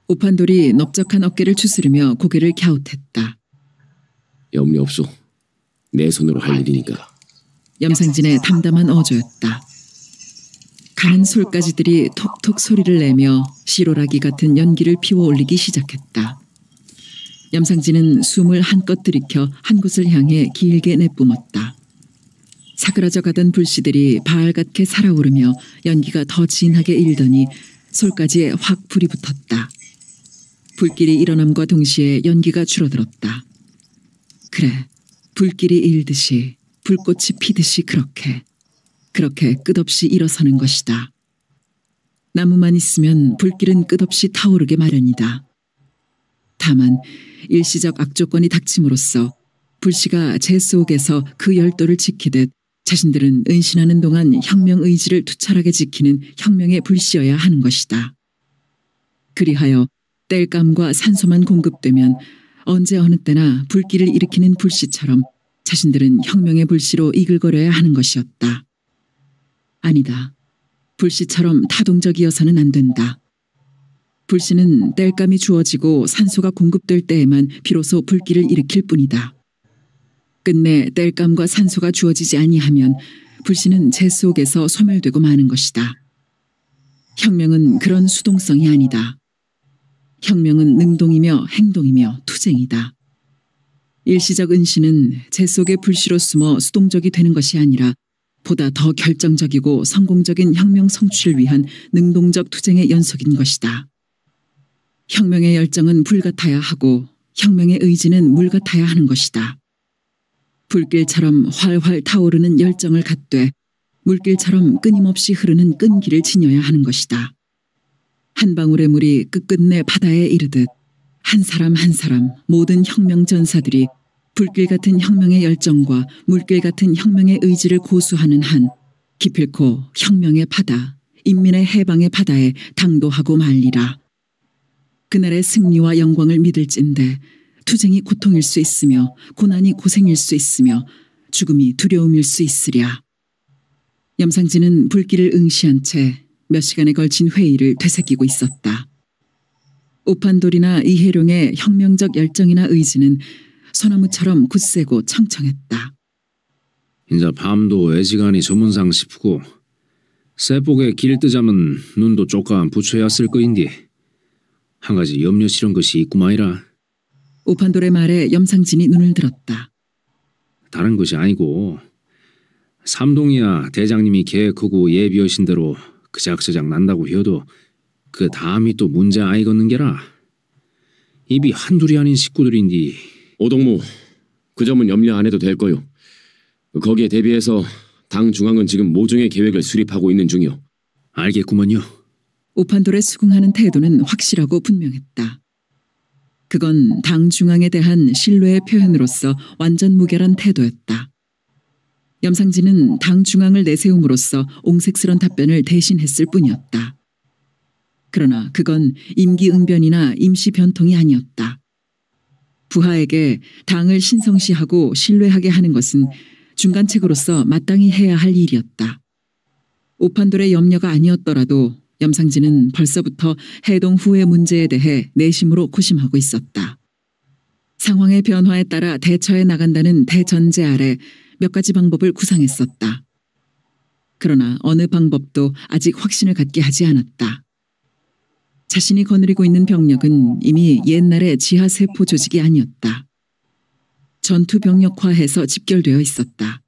Speaker 1: 오판돌이 넓적한 어깨를 추스르며 고개를 갸웃했다.
Speaker 6: 염려 없소. 내 손으로 할 일이니까.
Speaker 1: 염상진의 담담한 어조였다. 가는 솔가지들이 톡톡 소리를 내며 시로라기 같은 연기를 피워올리기 시작했다. 염상진은 숨을 한껏 들이켜 한 곳을 향해 길게 내뿜었다. 사그라져 가던 불씨들이 바알같게 살아오르며 연기가 더 진하게 일더니 솔가지에 확 불이 붙었다. 불길이 일어남과 동시에 연기가 줄어들었다. 그래, 불길이 일듯이 불꽃이 피듯이 그렇게 끝없이 일어서는 것이다. 나무만 있으면 불길은 끝없이 타오르게 마련이다. 다만 일시적 악조건이 닥침으로써 불씨가 재 속에서 그 열도를 지키듯 자신들은 은신하는 동안 혁명 의지를 투철하게 지키는 혁명의 불씨여야 하는 것이다. 그리하여 땔감과 산소만 공급되면 언제 어느 때나 불길을 일으키는 불씨처럼 자신들은 혁명의 불씨로 이글거려야 하는 것이었다. 아니다. 불씨처럼 타동적이어서는 안 된다. 불씨는 땔감이 주어지고 산소가 공급될 때에만 비로소 불길을 일으킬 뿐이다. 끝내 땔감과 산소가 주어지지 아니하면 불씨는 재 속에서 소멸되고 마는 것이다. 혁명은 그런 수동성이 아니다. 혁명은 능동이며 행동이며 투쟁이다. 일시적 은신은 재 속의 불씨로 숨어 수동적이 되는 것이 아니라 보다 더 결정적이고 성공적인 혁명 성취를 위한 능동적 투쟁의 연속인 것이다. 혁명의 열정은 불 같아야 하고 혁명의 의지는 물 같아야 하는 것이다. 불길처럼 활활 타오르는 열정을 갖되 물길처럼 끊임없이 흐르는 끈기를 지녀야 하는 것이다. 한 방울의 물이 끝끝내 바다에 이르듯 한 사람 한 사람 모든 혁명 전사들이 불길 같은 혁명의 열정과 물길 같은 혁명의 의지를 고수하는 한 기필코 혁명의 바다, 인민의 해방의 바다에 당도하고 말리라. 그날의 승리와 영광을 믿을진대 투쟁이 고통일 수 있으며 고난이 고생일 수 있으며 죽음이 두려움일 수 있으랴. 염상진은 불길을 응시한 채 몇 시간에 걸친 회의를 되새기고 있었다. 오판돌이나 이혜룡의 혁명적 열정이나 의지는 소나무처럼 굳세고 청청했다.
Speaker 5: 인자 밤도 애지간히 저문상 싶고 새복에 길 뜨자면 눈도 쪼까 붙여야 쓸 거인디 한 가지 염려 실은 것이 있구마이라.
Speaker 1: 오판돌의 말에 염상진이 눈을 들었다.
Speaker 5: 다른 것이 아니고 삼동이야 대장님이 계획하고 예비하신 대로 그작저작 난다고 해도 그 다음이 또 문제 아이겠는 게라. 입이 한둘이 아닌 식구들인디.
Speaker 6: 오동무, 그 점은 염려 안 해도 될 거요. 거기에 대비해서 당 중앙은 지금 모종의 계획을 수립하고 있는 중이요.
Speaker 5: 알겠구먼요.
Speaker 1: 오판돌의 수긍하는 태도는 확실하고 분명했다. 그건 당 중앙에 대한 신뢰의 표현으로서 완전 무결한 태도였다. 염상진은 당 중앙을 내세움으로써 옹색스런 답변을 대신했을 뿐이었다. 그러나 그건 임기응변이나 임시변통이 아니었다. 부하에게 당을 신성시하고 신뢰하게 하는 것은 중간책으로서 마땅히 해야 할 일이었다. 오판돌의 염려가 아니었더라도 염상진은 벌써부터 해동 후의 문제에 대해 내심으로 고심하고 있었다. 상황의 변화에 따라 대처해 나간다는 대전제 아래 몇 가지 방법을 구상했었다. 그러나 어느 방법도 아직 확신을 갖게 하지 않았다. 자신이 거느리고 있는 병력은 이미 옛날의 지하세포 조직이 아니었다. 전투 병력화해서 집결되어 있었다.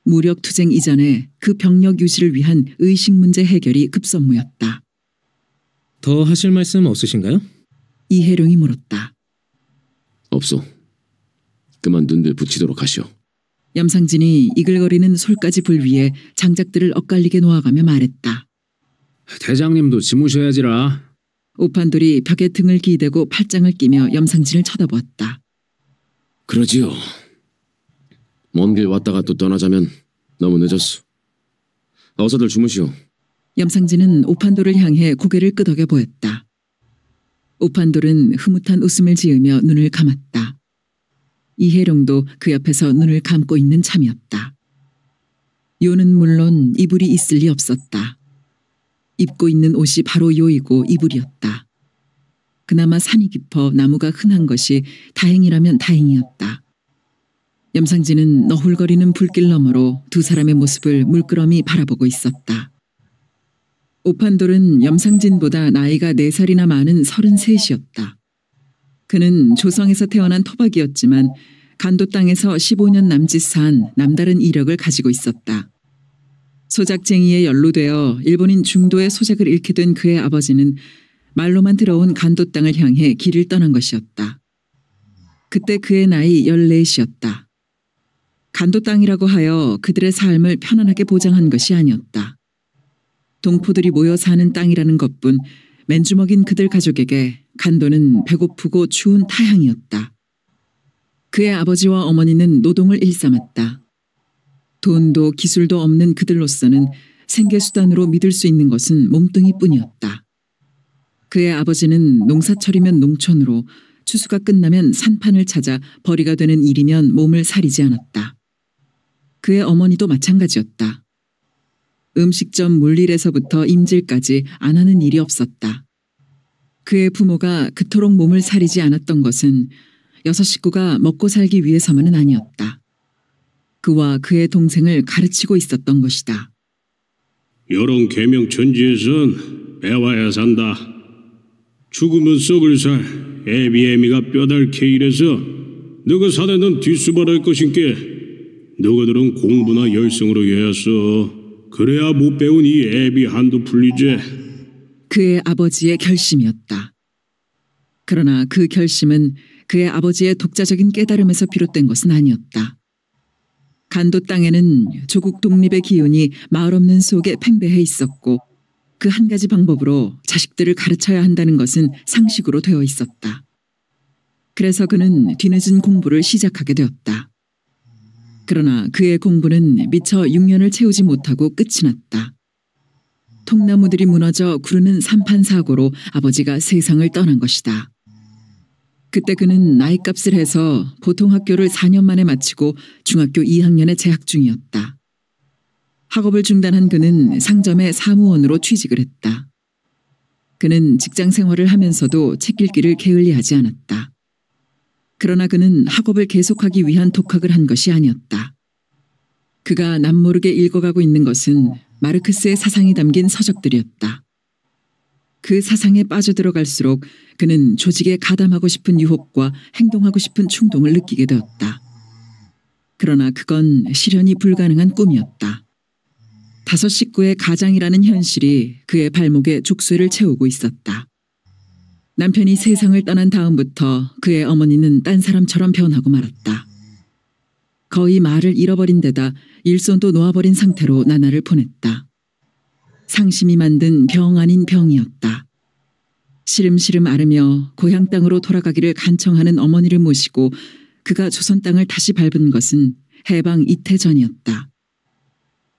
Speaker 1: 무력투쟁 이전에 그 병력 유지를 위한 의식 문제 해결이 급선무였다.
Speaker 8: 더 하실 말씀 없으신가요?
Speaker 1: 이혜룡이 물었다.
Speaker 6: 없소. 그만 눈들 붙이도록 하시오.
Speaker 1: 염상진이 이글거리는 솔가지 불 위에 장작들을 엇갈리게 놓아가며 말했다.
Speaker 5: 대장님도 지무셔야지라.
Speaker 1: 오판돌이 벽에 등을 기대고 팔짱을 끼며 염상진을 쳐다보았다.
Speaker 6: 그러지요. 먼 길 왔다가 또 떠나자면 너무 늦었소. 어서들 주무시오.
Speaker 1: 염상진은 오판돌을 향해 고개를 끄덕여 보였다. 오판돌은 흐뭇한 웃음을 지으며 눈을 감았다. 이혜룡도 그 옆에서 눈을 감고 있는 참이었다. 요는 물론 이불이 있을 리 없었다. 입고 있는 옷이 바로 요이고 이불이었다. 그나마 산이 깊어 나무가 흔한 것이 다행이라면 다행이었다. 염상진은 너훌거리는 불길 너머로 두 사람의 모습을 물끄러미 바라보고 있었다. 오판돌은 염상진보다 나이가 4살이나 많은 33이었다. 그는 조성에서 태어난 토박이었지만 간도 땅에서 15년 남짓 산 남다른 이력을 가지고 있었다. 소작쟁이에 연루되어 일본인 중도의 소작을 잃게 된 그의 아버지는 말로만 들어온 간도 땅을 향해 길을 떠난 것이었다. 그때 그의 나이 14이었다. 간도 땅이라고 하여 그들의 삶을 편안하게 보장한 것이 아니었다. 동포들이 모여 사는 땅이라는 것뿐 맨주먹인 그들 가족에게 간도는 배고프고 추운 타향이었다. 그의 아버지와 어머니는 노동을 일삼았다. 돈도 기술도 없는 그들로서는 생계수단으로 믿을 수 있는 것은 몸뚱이뿐이었다. 그의 아버지는 농사철이면 농촌으로, 추수가 끝나면 산판을 찾아 벌이가 되는 일이면 몸을 사리지 않았다. 그의 어머니도 마찬가지였다. 음식점 물일에서부터 임질까지 안 하는 일이 없었다. 그의 부모가 그토록 몸을 사리지 않았던 것은 6 식구가 먹고 살기 위해서만은 아니었다. 그와 그의 동생을 가르치고 있었던 것이다.
Speaker 7: 요런 계명천지에선 배워야 산다. 죽으면 썩을 살 애비애미가 뼈닳게 일해서 너가 사내는 뒷수발할 것인께 너희들은 공부나 열성으로 해야써. 그래야 못 배운 이 애비 한두 풀리지.
Speaker 1: 그의 아버지의 결심이었다. 그러나 그 결심은 그의 아버지의 독자적인 깨달음에서 비롯된 것은 아니었다. 간도 땅에는 조국 독립의 기운이 말 없는 속에 팽배해 있었고 그 한 가지 방법으로 자식들을 가르쳐야 한다는 것은 상식으로 되어 있었다. 그래서 그는 뒤늦은 공부를 시작하게 되었다. 그러나 그의 공부는 미처 6년을 채우지 못하고 끝이 났다. 통나무들이 무너져 구르는 산판사고로 아버지가 세상을 떠난 것이다. 그때 그는 나이값을 해서 보통학교를 4년 만에 마치고 중학교 2학년에 재학 중이었다. 학업을 중단한 그는 상점의 사무원으로 취직을 했다. 그는 직장 생활을 하면서도 책 읽기를 게을리하지 않았다. 그러나 그는 학업을 계속하기 위한 독학을 한 것이 아니었다. 그가 남모르게 읽어가고 있는 것은 마르크스의 사상이 담긴 서적들이었다. 그 사상에 빠져들어갈수록 그는 조직에 가담하고 싶은 유혹과 행동하고 싶은 충동을 느끼게 되었다. 그러나 그건 실현이 불가능한 꿈이었다. 5 식구의 가장이라는 현실이 그의 발목에 족쇄를 채우고 있었다. 남편이 세상을 떠난 다음부터 그의 어머니는 딴 사람처럼 변하고 말았다. 거의 말을 잃어버린 데다 일손도 놓아버린 상태로 나날을 보냈다. 상심이 만든 병 아닌 병이었다. 시름시름 앓으며 고향 땅으로 돌아가기를 간청하는 어머니를 모시고 그가 조선 땅을 다시 밟은 것은 해방 이태 전이었다.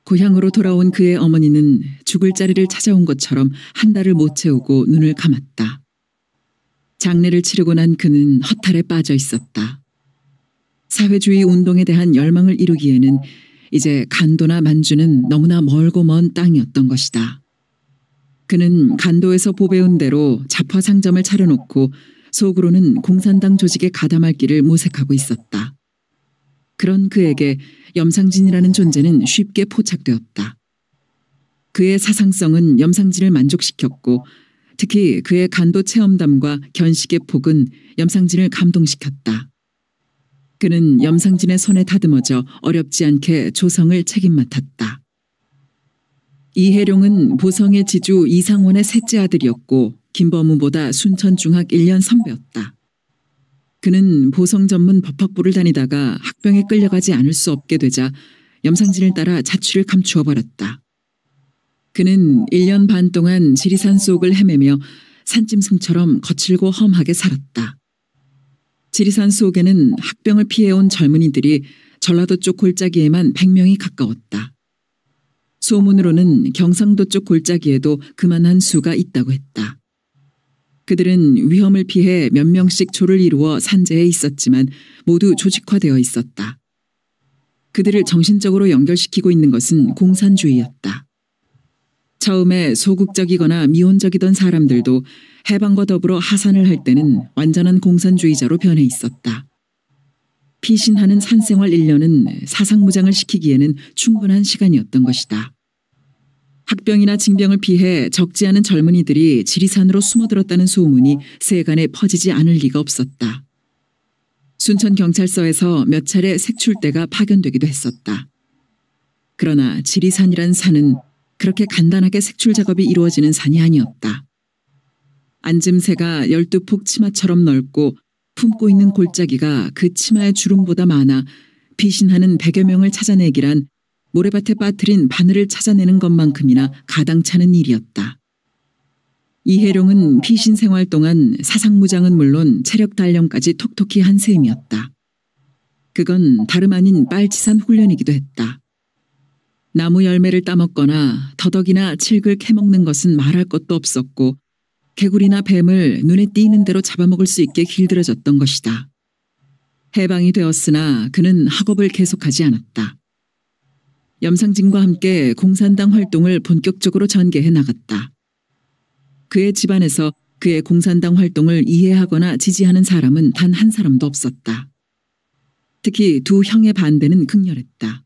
Speaker 1: 고향으로 돌아온 그의 어머니는 죽을 자리를 찾아온 것처럼 한 달을 못 채우고 눈을 감았다. 장례를 치르고 난 그는 허탈에 빠져 있었다. 사회주의 운동에 대한 열망을 이루기에는 이제 간도나 만주는 너무나 멀고 먼 땅이었던 것이다. 그는 간도에서 보배운 대로 잡화상점을 차려놓고 속으로는 공산당 조직에 가담할 길을 모색하고 있었다. 그런 그에게 염상진이라는 존재는 쉽게 포착되었다. 그의 사상성은 염상진을 만족시켰고 특히 그의 간도 체험담과 견식의 폭은 염상진을 감동시켰다. 그는 염상진의 손에 다듬어져 어렵지 않게 조성을 책임맡았다. 이혜룡은 보성의 지주 이상원의 셋째 아들이었고 김범우보다 순천중학 1년 선배였다. 그는 보성 전문 법학부를 다니다가 학병에 끌려가지 않을 수 없게 되자 염상진을 따라 자취를 감추어 버렸다. 그는 1년 반 동안 지리산 속을 헤매며 산짐승처럼 거칠고 험하게 살았다. 지리산 속에는 학병을 피해온 젊은이들이 전라도 쪽 골짜기에만 100명이 가까웠다. 소문으로는 경상도 쪽 골짜기에도 그만한 수가 있다고 했다. 그들은 위험을 피해 몇 명씩 조를 이루어 산재에 있었지만 모두 조직화되어 있었다. 그들을 정신적으로 연결시키고 있는 것은 공산주의였다. 처음에 소극적이거나 미온적이던 사람들도 해방과 더불어 하산을 할 때는 완전한 공산주의자로 변해 있었다. 피신하는 산생활 1년은 사상무장을 시키기에는 충분한 시간이었던 것이다. 학병이나 징병을 피해 적지 않은 젊은이들이 지리산으로 숨어들었다는 소문이 세간에 퍼지지 않을 리가 없었다. 순천경찰서에서 몇 차례 색출대가 파견되기도 했었다. 그러나 지리산이란 산은 그렇게 간단하게 색출 작업이 이루어지는 산이 아니었다. 앉음새가 12폭 치마처럼 넓고 품고 있는 골짜기가 그 치마의 주름보다 많아 피신하는 100여 명을 찾아내기란 모래밭에 빠뜨린 바늘을 찾아내는 것만큼이나 가당찮은 일이었다. 이혜룡은 피신 생활 동안 사상무장은 물론 체력 단련까지 톡톡히 한 셈이었다. 그건 다름 아닌 빨치산 훈련이기도 했다. 나무 열매를 따먹거나 더덕이나 칡을 캐먹는 것은 말할 것도 없었고 개구리나 뱀을 눈에 띄는 대로 잡아먹을 수 있게 길들여졌던 것이다. 해방이 되었으나 그는 학업을 계속하지 않았다. 염상진과 함께 공산당 활동을 본격적으로 전개해 나갔다. 그의 집안에서 그의 공산당 활동을 이해하거나 지지하는 사람은 단 한 사람도 없었다. 특히 두 형의 반대는 극렬했다.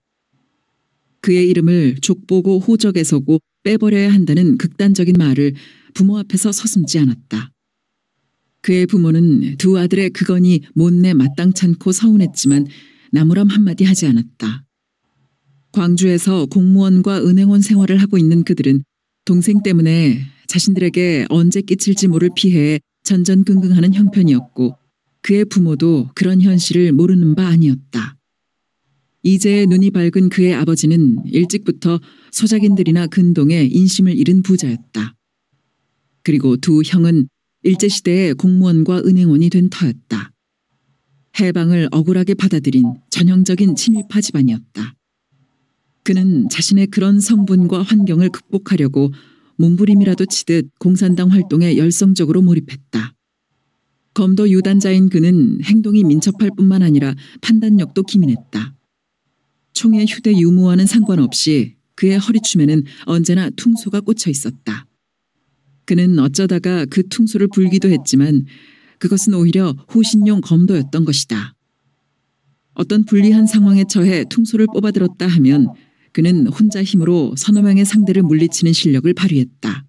Speaker 1: 그의 이름을 족보고 호적에 서고 빼버려야 한다는 극단적인 말을 부모 앞에서 서슴지 않았다. 그의 부모는 두 아들의 그건이 못내 마땅찮고 서운했지만 나무람 한마디 하지 않았다. 광주에서 공무원과 은행원 생활을 하고 있는 그들은 동생 때문에 자신들에게 언제 끼칠지 모를 피해에 전전긍긍하는 형편이었고 그의 부모도 그런 현실을 모르는 바 아니었다. 이제의 눈이 밝은 그의 아버지는 일찍부터 소작인들이나 근동에 인심을 잃은 부자였다. 그리고 두 형은 일제시대의 공무원과 은행원이 된 터였다. 해방을 억울하게 받아들인 전형적인 친일파 집안이었다. 그는 자신의 그런 성분과 환경을 극복하려고 몸부림이라도 치듯 공산당 활동에 열성적으로 몰입했다. 검도 유단자인 그는 행동이 민첩할 뿐만 아니라 판단력도 기민했다. 총의 휴대 유무와는 상관없이 그의 허리춤에는 언제나 퉁소가 꽂혀 있었다. 그는 어쩌다가 그 퉁소를 불기도 했지만 그것은 오히려 호신용 검도였던 것이다. 어떤 불리한 상황에 처해 퉁소를 뽑아들었다 하면 그는 혼자 힘으로 서너 명의 상대를 물리치는 실력을 발휘했다.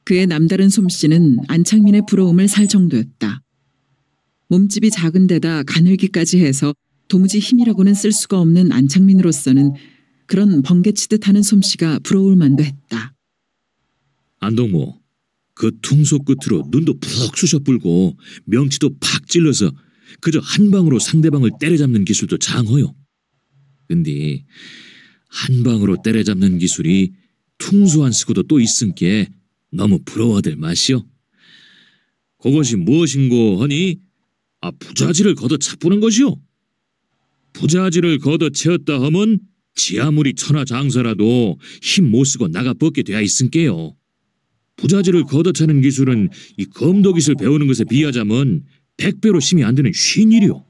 Speaker 1: 그의 남다른 솜씨는 안창민의 부러움을 살 정도였다. 몸집이 작은 데다 가늘기까지 해서 도무지 힘이라고는 쓸 수가 없는 안창민으로서는 그런 번개치듯 하는 솜씨가 부러울 만도 했다.
Speaker 9: 안동무, 그 퉁소 끝으로 눈도 푹 쑤셔불고 명치도 팍 찔러서 그저 한 방으로 상대방을 때려잡는 기술도 장허요. 근데 한 방으로 때려잡는 기술이 퉁소 안 쓰고도 또 있은께 너무 부러워될 맛이요. 그것이 무엇인고 하니 부자지를 걷어차푸는 것이요. 부자지를 걷어채었다 하면 지 아무리 천하장사라도 힘 못 쓰고 나가 벗게 되어 있은께요. 부자지를 걷어차는 기술은 이 검도기술 배우는 것에 비하자면 100배로 힘이 안 드는 쉰 일이요.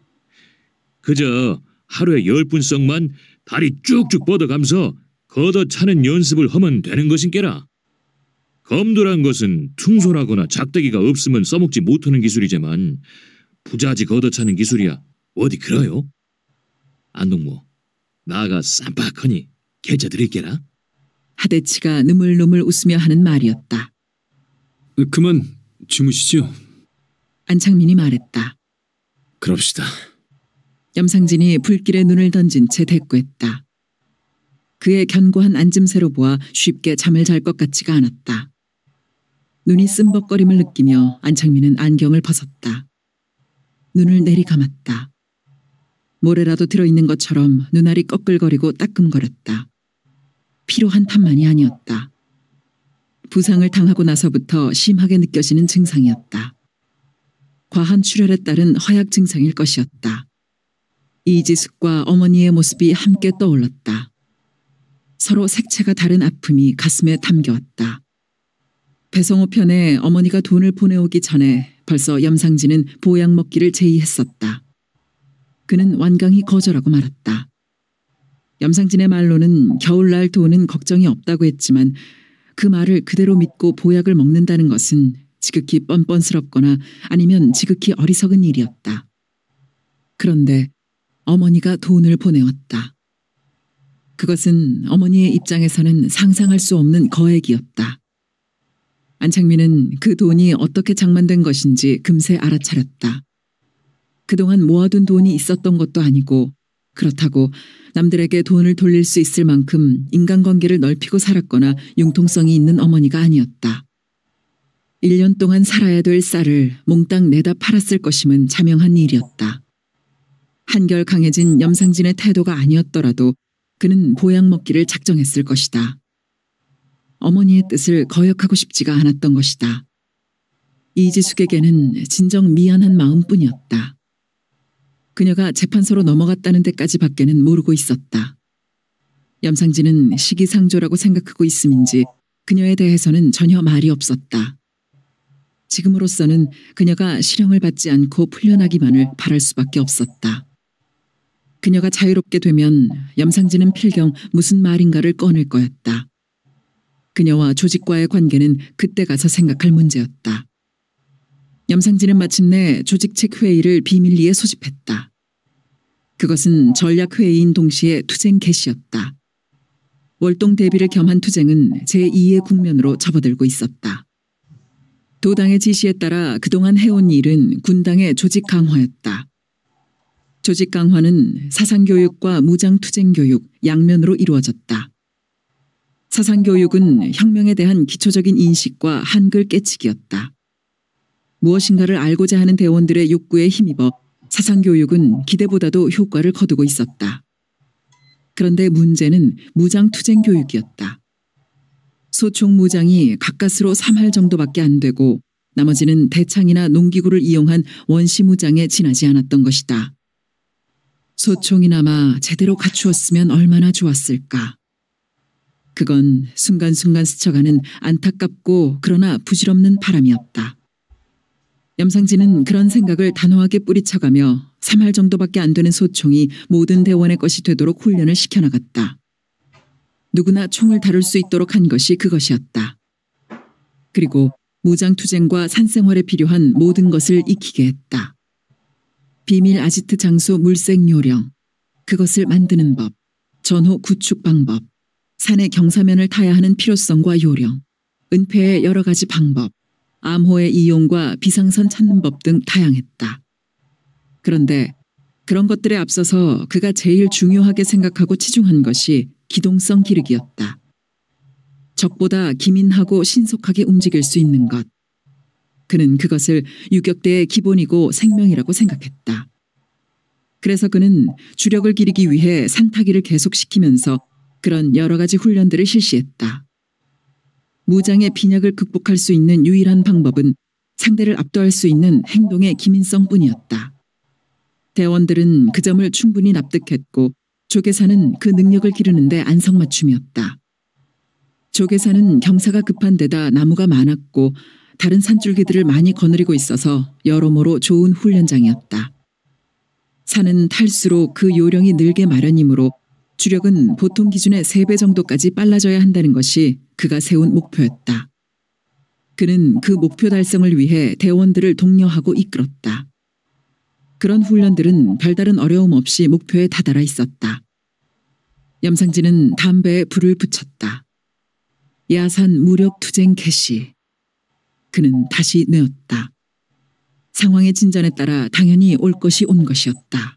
Speaker 9: 그저 하루에 10분씩만 다리 쭉쭉 뻗어가면서 걷어차는 연습을 하면 되는 것인께라. 검도란 것은 퉁소라거나 작대기가 없으면 써먹지 못하는 기술이지만 부자지 걷어차는 기술이야. 어디 그래요? 안동무, 나가 쌈박하니 계좌 드릴게나?
Speaker 1: 하대치가 느물느물 웃으며 하는 말이었다.
Speaker 5: 그만 주무시죠.
Speaker 1: 안창민이 말했다.
Speaker 6: 그럽시다.
Speaker 1: 염상진이 불길에 눈을 던진 채 대꾸했다. 그의 견고한 앉음새로 보아 쉽게 잠을 잘 것 같지가 않았다. 눈이 쓴벅거림을 느끼며 안창민은 안경을 벗었다. 눈을 내리감았다. 모래라도 들어있는 것처럼 눈알이 꺼끌거리고 따끔거렸다. 피로한 탓만이 아니었다. 부상을 당하고 나서부터 심하게 느껴지는 증상이었다. 과한 출혈에 따른 허약 증상일 것이었다. 이지숙과 어머니의 모습이 함께 떠올랐다. 서로 색채가 다른 아픔이 가슴에 담겨왔다. 배성호 편에 어머니가 돈을 보내오기 전에 벌써 염상진은 보약 먹기를 제의했었다. 그는 완강히 거절하고 말았다. 염상진의 말로는 겨울날 돈은 걱정이 없다고 했지만 그 말을 그대로 믿고 보약을 먹는다는 것은 지극히 뻔뻔스럽거나 아니면 지극히 어리석은 일이었다. 그런데 어머니가 돈을 보내왔다. 그것은 어머니의 입장에서는 상상할 수 없는 거액이었다. 안창민은 그 돈이 어떻게 장만된 것인지 금세 알아차렸다. 그동안 모아둔 돈이 있었던 것도 아니고 그렇다고 남들에게 돈을 돌릴 수 있을 만큼 인간관계를 넓히고 살았거나 융통성이 있는 어머니가 아니었다. 1년 동안 살아야 될 쌀을 몽땅 내다 팔았을 것임은 자명한 일이었다. 한결 강해진 염상진의 태도가 아니었더라도 그는 보약 먹기를 작정했을 것이다. 어머니의 뜻을 거역하고 싶지가 않았던 것이다. 이지숙에게는 진정 미안한 마음뿐이었다. 그녀가 재판소로 넘어갔다는 데까지 밖에는 모르고 있었다. 염상진은 시기상조라고 생각하고 있음인지 그녀에 대해서는 전혀 말이 없었다. 지금으로서는 그녀가 실형을 받지 않고 풀려나기만을 바랄 수밖에 없었다. 그녀가 자유롭게 되면 염상진은 필경 무슨 말인가를 꺼낼 거였다. 그녀와 조직과의 관계는 그때 가서 생각할 문제였다. 염상진은 마침내 조직책 회의를 비밀리에 소집했다. 그것은 전략회의인 동시에 투쟁 개시였다. 월동 대비를 겸한 투쟁은 제2의 국면으로 접어들고 있었다. 도당의 지시에 따라 그동안 해온 일은 군당의 조직 강화였다. 조직 강화는 사상교육과 무장투쟁교육 양면으로 이루어졌다. 사상교육은 혁명에 대한 기초적인 인식과 한글 깨치기였다. 무엇인가를 알고자 하는 대원들의 욕구에 힘입어 사상교육은 기대보다도 효과를 거두고 있었다. 그런데 문제는 무장투쟁교육이었다. 소총 무장이 가까스로 3할 정도밖에 안 되고 나머지는 대창이나 농기구를 이용한 원시 무장에 지나지 않았던 것이다. 소총이나마 제대로 갖추었으면 얼마나 좋았을까. 그건 순간순간 스쳐가는 안타깝고 그러나 부질없는 바람이었다. 염상진은 그런 생각을 단호하게 뿌리쳐가며 3할 정도밖에 안 되는 소총이 모든 대원의 것이 되도록 훈련을 시켜나갔다. 누구나 총을 다룰 수 있도록 한 것이 그것이었다. 그리고 무장투쟁과 산생활에 필요한 모든 것을 익히게 했다. 비밀 아지트 장소 물색 요령, 그것을 만드는 법, 전호 구축 방법, 산의 경사면을 타야 하는 필요성과 요령, 은폐의 여러 가지 방법, 암호의 이용과 비상선 찾는 법 등 다양했다. 그런데 그런 것들에 앞서서 그가 제일 중요하게 생각하고 치중한 것이 기동성 기르기였다. 적보다 기민하고 신속하게 움직일 수 있는 것. 그는 그것을 유격대의 기본이고 생명이라고 생각했다. 그래서 그는 주력을 기르기 위해 산타기를 계속시키면서 그런 여러 가지 훈련들을 실시했다. 무장의 빈약을 극복할 수 있는 유일한 방법은 상대를 압도할 수 있는 행동의 기민성뿐이었다. 대원들은 그 점을 충분히 납득했고 조계사는 그 능력을 기르는데 안성맞춤이었다. 조계사는 경사가 급한 데다 나무가 많았고 다른 산줄기들을 많이 거느리고 있어서 여러모로 좋은 훈련장이었다. 산은 탈수록 그 요령이 늘게 마련이므로 주력은 보통 기준의 3배 정도까지 빨라져야 한다는 것이 그가 세운 목표였다. 그는 그 목표 달성을 위해 대원들을 독려하고 이끌었다. 그런 훈련들은 별다른 어려움 없이 목표에 다다라 있었다. 염상진은 담배에 불을 붙였다. 야산 무력 투쟁 개시. 그는 다시 뇌었다. 상황의 진전에 따라 당연히 올 것이 온 것이었다.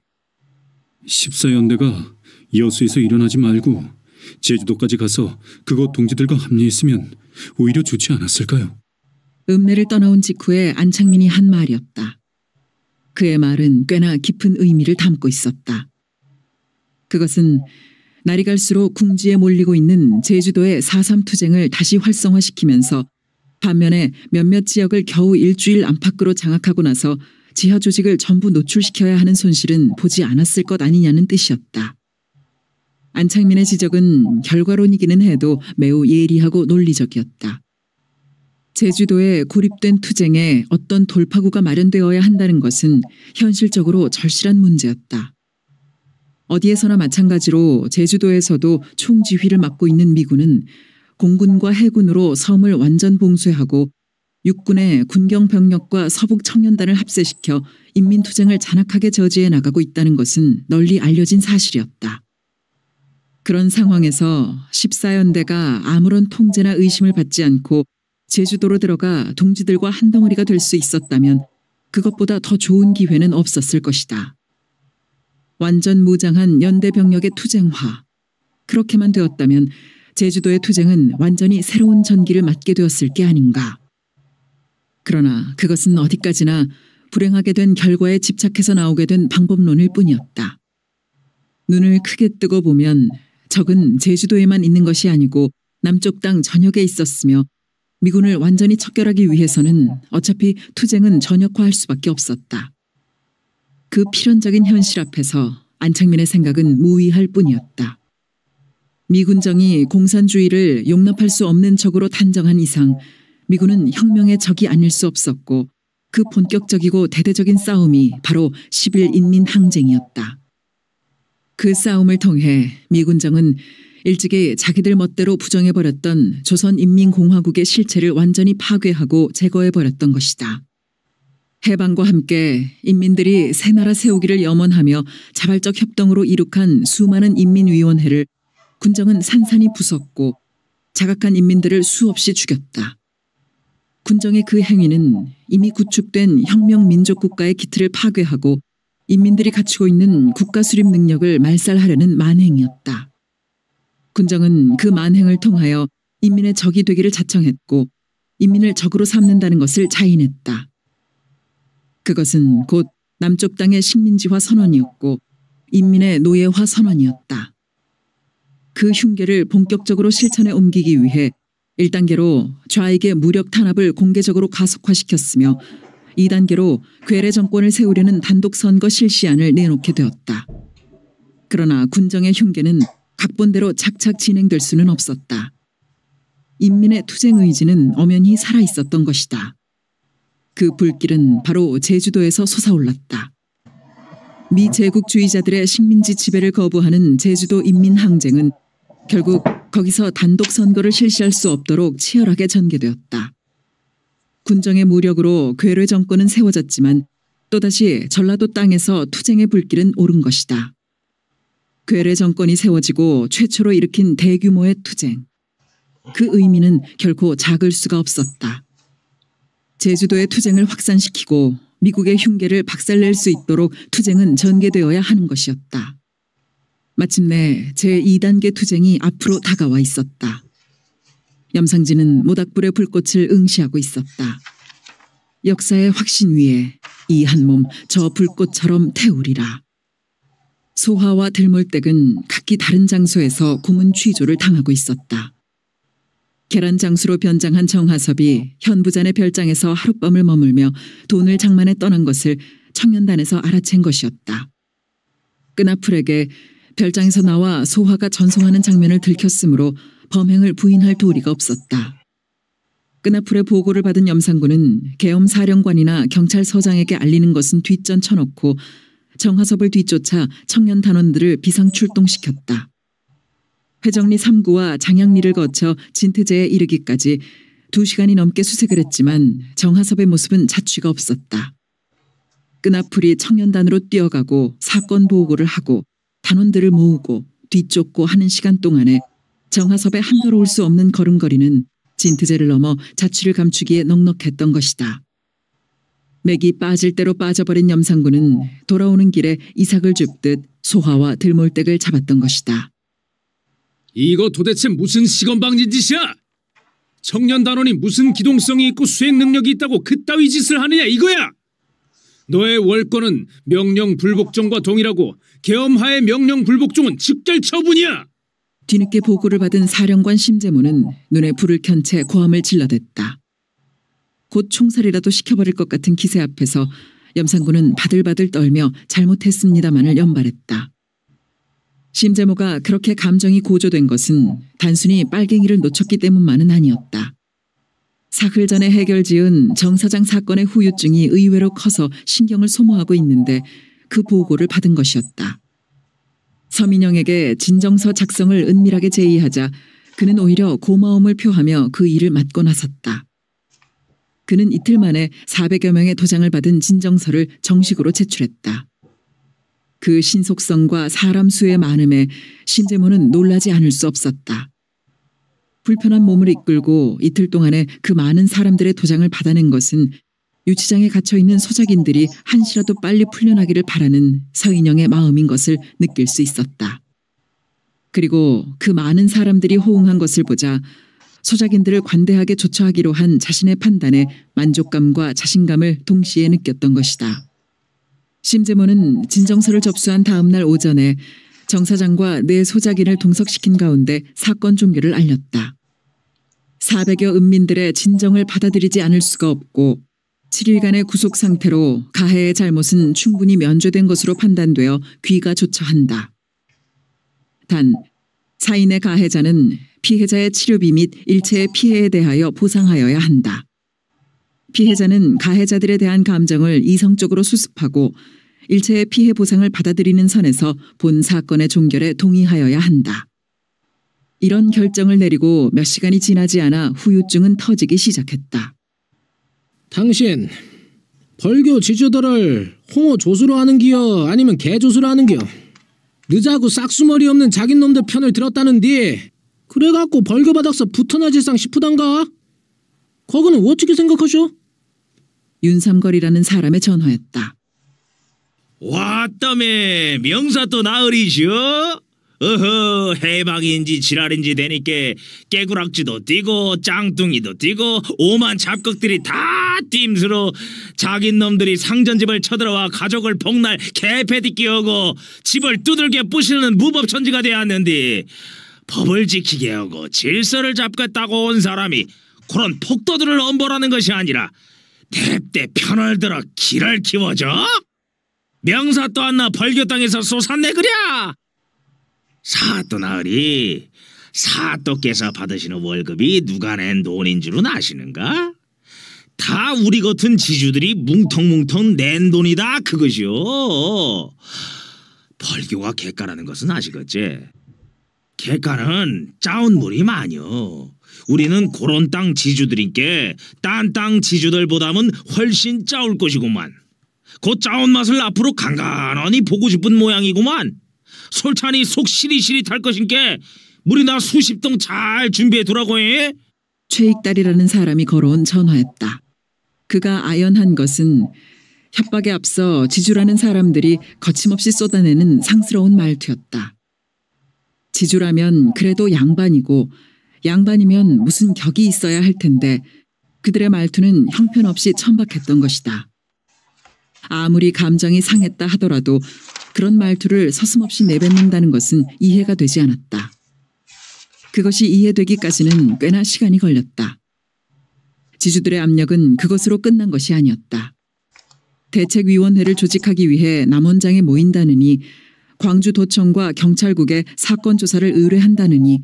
Speaker 10: 14연대가 여수에서 일어나지 말고 제주도까지 가서 그곳 동지들과 합류했으면 오히려 좋지 않았을까요?
Speaker 1: 읍내를 떠나온 직후에 안창민이 한 말이었다. 그의 말은 꽤나 깊은 의미를 담고 있었다. 그것은 날이 갈수록 궁지에 몰리고 있는 제주도의 4.3 투쟁을 다시 활성화시키면서 반면에 몇몇 지역을 겨우 일주일 안팎으로 장악하고 나서 지하 조직을 전부 노출시켜야 하는 손실은 보지 않았을 것 아니냐는 뜻이었다. 안창민의 지적은 결과론이기는 해도 매우 예리하고 논리적이었다. 제주도에 고립된 투쟁에 어떤 돌파구가 마련되어야 한다는 것은 현실적으로 절실한 문제였다. 어디에서나 마찬가지로 제주도에서도 총지휘를 맡고 있는 미군은 공군과 해군으로 섬을 완전 봉쇄하고 육군의 군경병력과 서북 청년단을 합세시켜 인민투쟁을 잔악하게 저지해 나가고 있다는 것은 널리 알려진 사실이었다. 그런 상황에서 14연대가 아무런 통제나 의심을 받지 않고 제주도로 들어가 동지들과 한덩어리가 될 수 있었다면 그것보다 더 좋은 기회는 없었을 것이다. 완전 무장한 연대 병력의 투쟁화. 그렇게만 되었다면 제주도의 투쟁은 완전히 새로운 전기를 맞게 되었을 게 아닌가. 그러나 그것은 어디까지나 불행하게 된 결과에 집착해서 나오게 된 방법론일 뿐이었다. 눈을 크게 뜨고 보면 적은 제주도에만 있는 것이 아니고 남쪽 땅 전역에 있었으며 미군을 완전히 척결하기 위해서는 어차피 투쟁은 전역화할 수밖에 없었다. 그 필연적인 현실 앞에서 안창민의 생각은 무의할 뿐이었다. 미군정이 공산주의를 용납할 수 없는 적으로 단정한 이상 미군은 혁명의 적이 아닐 수 없었고 그 본격적이고 대대적인 싸움이 바로 10일 인민항쟁이었다. 그 싸움을 통해 미군정은 일찍이 자기들 멋대로 부정해버렸던 조선인민공화국의 실체를 완전히 파괴하고 제거해버렸던 것이다. 해방과 함께 인민들이 새 나라 세우기를 염원하며 자발적 협동으로 이룩한 수많은 인민위원회를 군정은 산산이 부쉈고 자각한 인민들을 수없이 죽였다. 군정의 그 행위는 이미 구축된 혁명민족국가의 기틀을 파괴하고 인민들이 갖추고 있는 국가 수립 능력을 말살하려는 만행이었다. 군정은 그 만행을 통하여 인민의 적이 되기를 자청했고 인민을 적으로 삼는다는 것을 자인했다. 그것은 곧 남쪽 땅의 식민지화 선언이었고 인민의 노예화 선언이었다. 그 흉계를 본격적으로 실천에 옮기기 위해 1단계로 좌익의 무력 탄압을 공개적으로 가속화시켰으며 2단계로 괴뢰 정권을 세우려는 단독 선거 실시안을 내놓게 되었다. 그러나 군정의 흉계는 각본대로 착착 진행될 수는 없었다. 인민의 투쟁 의지는 엄연히 살아있었던 것이다. 그 불길은 바로 제주도에서 솟아올랐다. 미제국주의자들의 식민지 지배를 거부하는 제주도 인민항쟁은 결국 거기서 단독 선거를 실시할 수 없도록 치열하게 전개되었다. 군정의 무력으로 괴뢰 정권은 세워졌지만 또다시 전라도 땅에서 투쟁의 불길은 오른 것이다. 괴뢰 정권이 세워지고 최초로 일으킨 대규모의 투쟁. 그 의미는 결코 작을 수가 없었다. 제주도의 투쟁을 확산시키고 미국의 흉계를 박살낼 수 있도록 투쟁은 전개되어야 하는 것이었다. 마침내 제2단계 투쟁이 앞으로 다가와 있었다. 염상진은 모닥불의 불꽃을 응시하고 있었다. 역사의 확신 위에 이 한 몸 저 불꽃처럼 태우리라. 소화와 들몰댁은 각기 다른 장소에서 고문 취조를 당하고 있었다. 계란 장수로 변장한 정하섭이 현부잔의 별장에서 하룻밤을 머물며 돈을 장만해 떠난 것을 청년단에서 알아챈 것이었다. 끈아풀에게 별장에서 나와 소화가 전송하는 장면을 들켰으므로 범행을 부인할 도리가 없었다. 끈아풀의 보고를 받은 염상군은 계엄사령관이나 경찰서장에게 알리는 것은 뒷전 쳐놓고 정하섭을 뒤쫓아 청년 단원들을 비상 출동시켰다. 회정리 3구와 장양리를 거쳐 진트제에 이르기까지 2시간이 넘게 수색을 했지만 정하섭의 모습은 자취가 없었다. 끈앞풀이 청년단으로 뛰어가고 사건 보고를 하고 단원들을 모으고 뒤쫓고 하는 시간 동안에 정하섭의 한가로울 수 없는 걸음걸이는 진트제를 넘어 자취를 감추기에 넉넉했던 것이다. 맥이 빠질 대로 빠져버린 염상군은 돌아오는 길에 이삭을 줍듯 소화와 들몰댁을 잡았던 것이다.
Speaker 5: 이거 도대체 무슨 시건방진 짓이야? 청년단원이 무슨 기동성이 있고 수행 능력이 있다고 그따위 짓을 하느냐 이거야! 너의 월권은 명령불복종과 동일하고 계엄하의 명령불복종은 직결 처분이야!
Speaker 1: 뒤늦게 보고를 받은 사령관 심재모는 눈에 불을 켠 채 고함을 질러댔다. 곧 총살이라도 시켜버릴 것 같은 기세 앞에서 염상군은 바들바들 떨며 잘못했습니다만을 연발했다. 심재모가 그렇게 감정이 고조된 것은 단순히 빨갱이를 놓쳤기 때문만은 아니었다. 사흘 전에 해결지은 정사장 사건의 후유증이 의외로 커서 신경을 소모하고 있는데 그 보고를 받은 것이었다. 서민영에게 진정서 작성을 은밀하게 제의하자 그는 오히려 고마움을 표하며 그 일을 맡고 나섰다. 그는 이틀 만에 400여 명의 도장을 받은 진정서를 정식으로 제출했다. 그 신속성과 사람 수의 많음에 심재모는 놀라지 않을 수 없었다. 불편한 몸을 이끌고 이틀 동안에 그 많은 사람들의 도장을 받아낸 것은 유치장에 갇혀있는 소작인들이 한시라도 빨리 풀려나기를 바라는 서인영의 마음인 것을 느낄 수 있었다. 그리고 그 많은 사람들이 호응한 것을 보자 소작인들을 관대하게 조처하기로 한 자신의 판단에 만족감과 자신감을 동시에 느꼈던 것이다. 심재모는 진정서를 접수한 다음 날 오전에 정 사장과 네 소작인을 동석시킨 가운데 사건 종결을 알렸다. 400여 은민들의 진정을 받아들이지 않을 수가 없고 7일간의 구속 상태로 가해의 잘못은 충분히 면죄된 것으로 판단되어 귀가 조처한다. 단, 사인의 가해자는 피해자의 치료비 및 일체의 피해에 대하여 보상하여야 한다. 피해자는 가해자들에 대한 감정을 이성적으로 수습하고 일체의 피해 보상을 받아들이는 선에서 본 사건의 종결에 동의하여야 한다. 이런 결정을 내리고 몇 시간이 지나지 않아 후유증은 터지기 시작했다.
Speaker 11: 당신 벌교 지주들을 홍어 조수로 하는 기여 아니면 개 조수로 하는 기여? 늦하고 싹수머리 없는 자긴 놈들 편을 들었다는디 그래갖고 벌교 바닥서 붙어나질상 싶으단가? 거기는 어떻게 생각하셔?
Speaker 1: 윤삼거리라는 사람의 전화였다.
Speaker 9: 왔다매 명사 또 나으리시오? 어허 해박인지 지랄인지 되니까 깨구락지도 뛰고 짱뚱이도 뛰고 오만 잡곡들이 다 띠임스러 자긴 놈들이 상전집을 쳐들어와 가족을 복날 개패디 끼우고 집을 두들겨 부시는 무법천지가 되었는데 법을 지키게 하고 질서를 잡겠다고 온 사람이 그런 폭도들을 엄벌하는 것이 아니라 대대 편을 들어 기를 키워줘? 명사 또 안나 벌교 땅에서 솟았네 그랴? 사또 나으리 사또께서 받으시는 월급이 누가 낸 돈인 줄은 아시는가? 다 우리 같은 지주들이 뭉텅뭉텅 낸 돈이다 그것이요. 벌교가 객가라는 것은 아시겠지? 객가는 짜운 물이 많이요. 우리는 그런 땅 지주들인께 딴 땅 지주들보다는 훨씬 짜울 것이구만. 그 짜운 맛을 앞으로 간간하니 보고 싶은 모양이구만. 솔찬히 속 시리시리탈 것인께 물이나 수십 동 잘 준비해 두라고 해.
Speaker 1: 최익달이라는 사람이 걸어온 전화였다. 그가 아연한 것은 협박에 앞서 지주라는 사람들이 거침없이 쏟아내는 상스러운 말투였다. 지주라면 그래도 양반이고 양반이면 무슨 격이 있어야 할 텐데 그들의 말투는 형편없이 천박했던 것이다. 아무리 감정이 상했다 하더라도 그런 말투를 서슴없이 내뱉는다는 것은 이해가 되지 않았다. 그것이 이해되기까지는 꽤나 시간이 걸렸다. 지주들의 압력은 그것으로 끝난 것이 아니었다. 대책위원회를 조직하기 위해 남원장에 모인다느니 광주도청과 경찰국에 사건 조사를 의뢰한다느니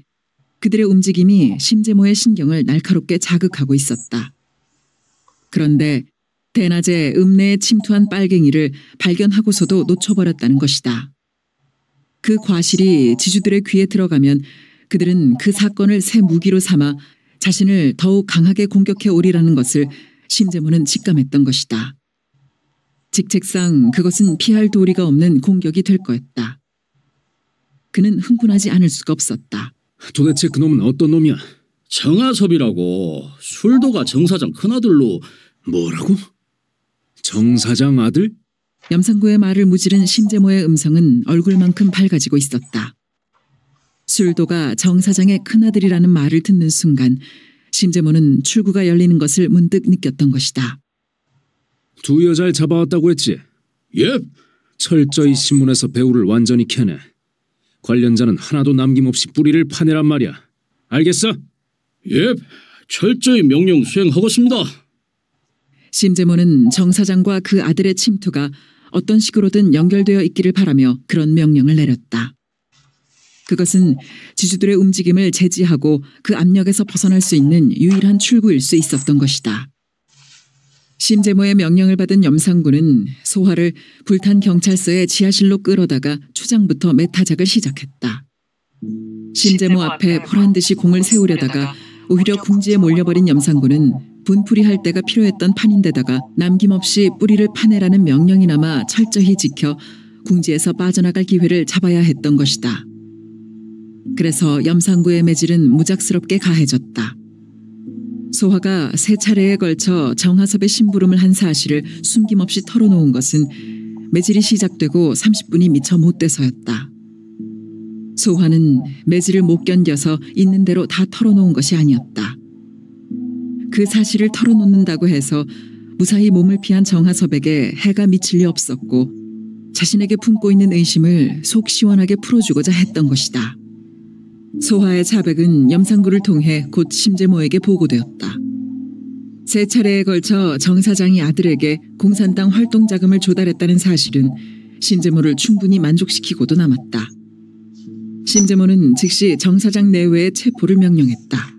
Speaker 1: 그들의 움직임이 심재모의 신경을 날카롭게 자극하고 있었다. 그런데 대낮에 읍내에 침투한 빨갱이를 발견하고서도 놓쳐버렸다는 것이다. 그 과실이 지주들의 귀에 들어가면 그들은 그 사건을 새 무기로 삼아 자신을 더욱 강하게 공격해 오리라는 것을 심재모는 직감했던 것이다. 직책상 그것은 피할 도리가 없는 공격이 될 거였다. 그는 흥분하지 않을 수가 없었다.
Speaker 5: 도대체 그놈은 어떤 놈이야?
Speaker 12: 정하섭이라고. 술도가 정사장 큰아들로.
Speaker 5: 뭐라고? 정사장 아들?
Speaker 1: 염상구의 말을 무지른 심재모의 음성은 얼굴만큼 밝아지고 있었다. 술도가 정사장의 큰아들이라는 말을 듣는 순간 심재모는 출구가 열리는 것을 문득 느꼈던 것이다.
Speaker 5: 두 여자를 잡아왔다고 했지?
Speaker 12: 예.
Speaker 5: 철저히 신문에서 배우를 완전히 캐내. 관련자는 하나도 남김없이 뿌리를 파내란 말이야. 알겠어?
Speaker 12: 예. 철저히 명령 수행하겠습니다.
Speaker 1: 심재모는 정사장과 그 아들의 침투가 어떤 식으로든 연결되어 있기를 바라며 그런 명령을 내렸다. 그것은 지주들의 움직임을 제지하고 그 압력에서 벗어날 수 있는 유일한 출구일 수 있었던 것이다. 심재모의 명령을 받은 염상구는 소화를 불탄 경찰서의 지하실로 끌어다가 초장부터 메타작을 시작했다. 심재모 앞에 보란듯이 공을 세우려다가 오히려 궁지에 몰려버린 염상구는 분풀이할 때가 필요했던 판인데다가 남김없이 뿌리를 파내라는 명령이나마 철저히 지켜 궁지에서 빠져나갈 기회를 잡아야 했던 것이다. 그래서 염상구의 매질은 무작스럽게 가해졌다. 소화가 세 차례에 걸쳐 정하섭의 심부름을 한 사실을 숨김없이 털어놓은 것은 매질이 시작되고 30분이 미처 못 돼서였다. 소화는 매질을 못 견뎌서 있는 대로 다 털어놓은 것이 아니었다. 그 사실을 털어놓는다고 해서 무사히 몸을 피한 정하섭에게 해가 미칠 리 없었고 자신에게 품고 있는 의심을 속 시원하게 풀어주고자 했던 것이다. 소화의 자백은 염상구를 통해 곧 심재모에게 보고되었다. 세 차례에 걸쳐 정 사장이 아들에게 공산당 활동자금을 조달했다는 사실은 심재모를 충분히 만족시키고도 남았다. 심재모는 즉시 정 사장 내외의 체포를 명령했다.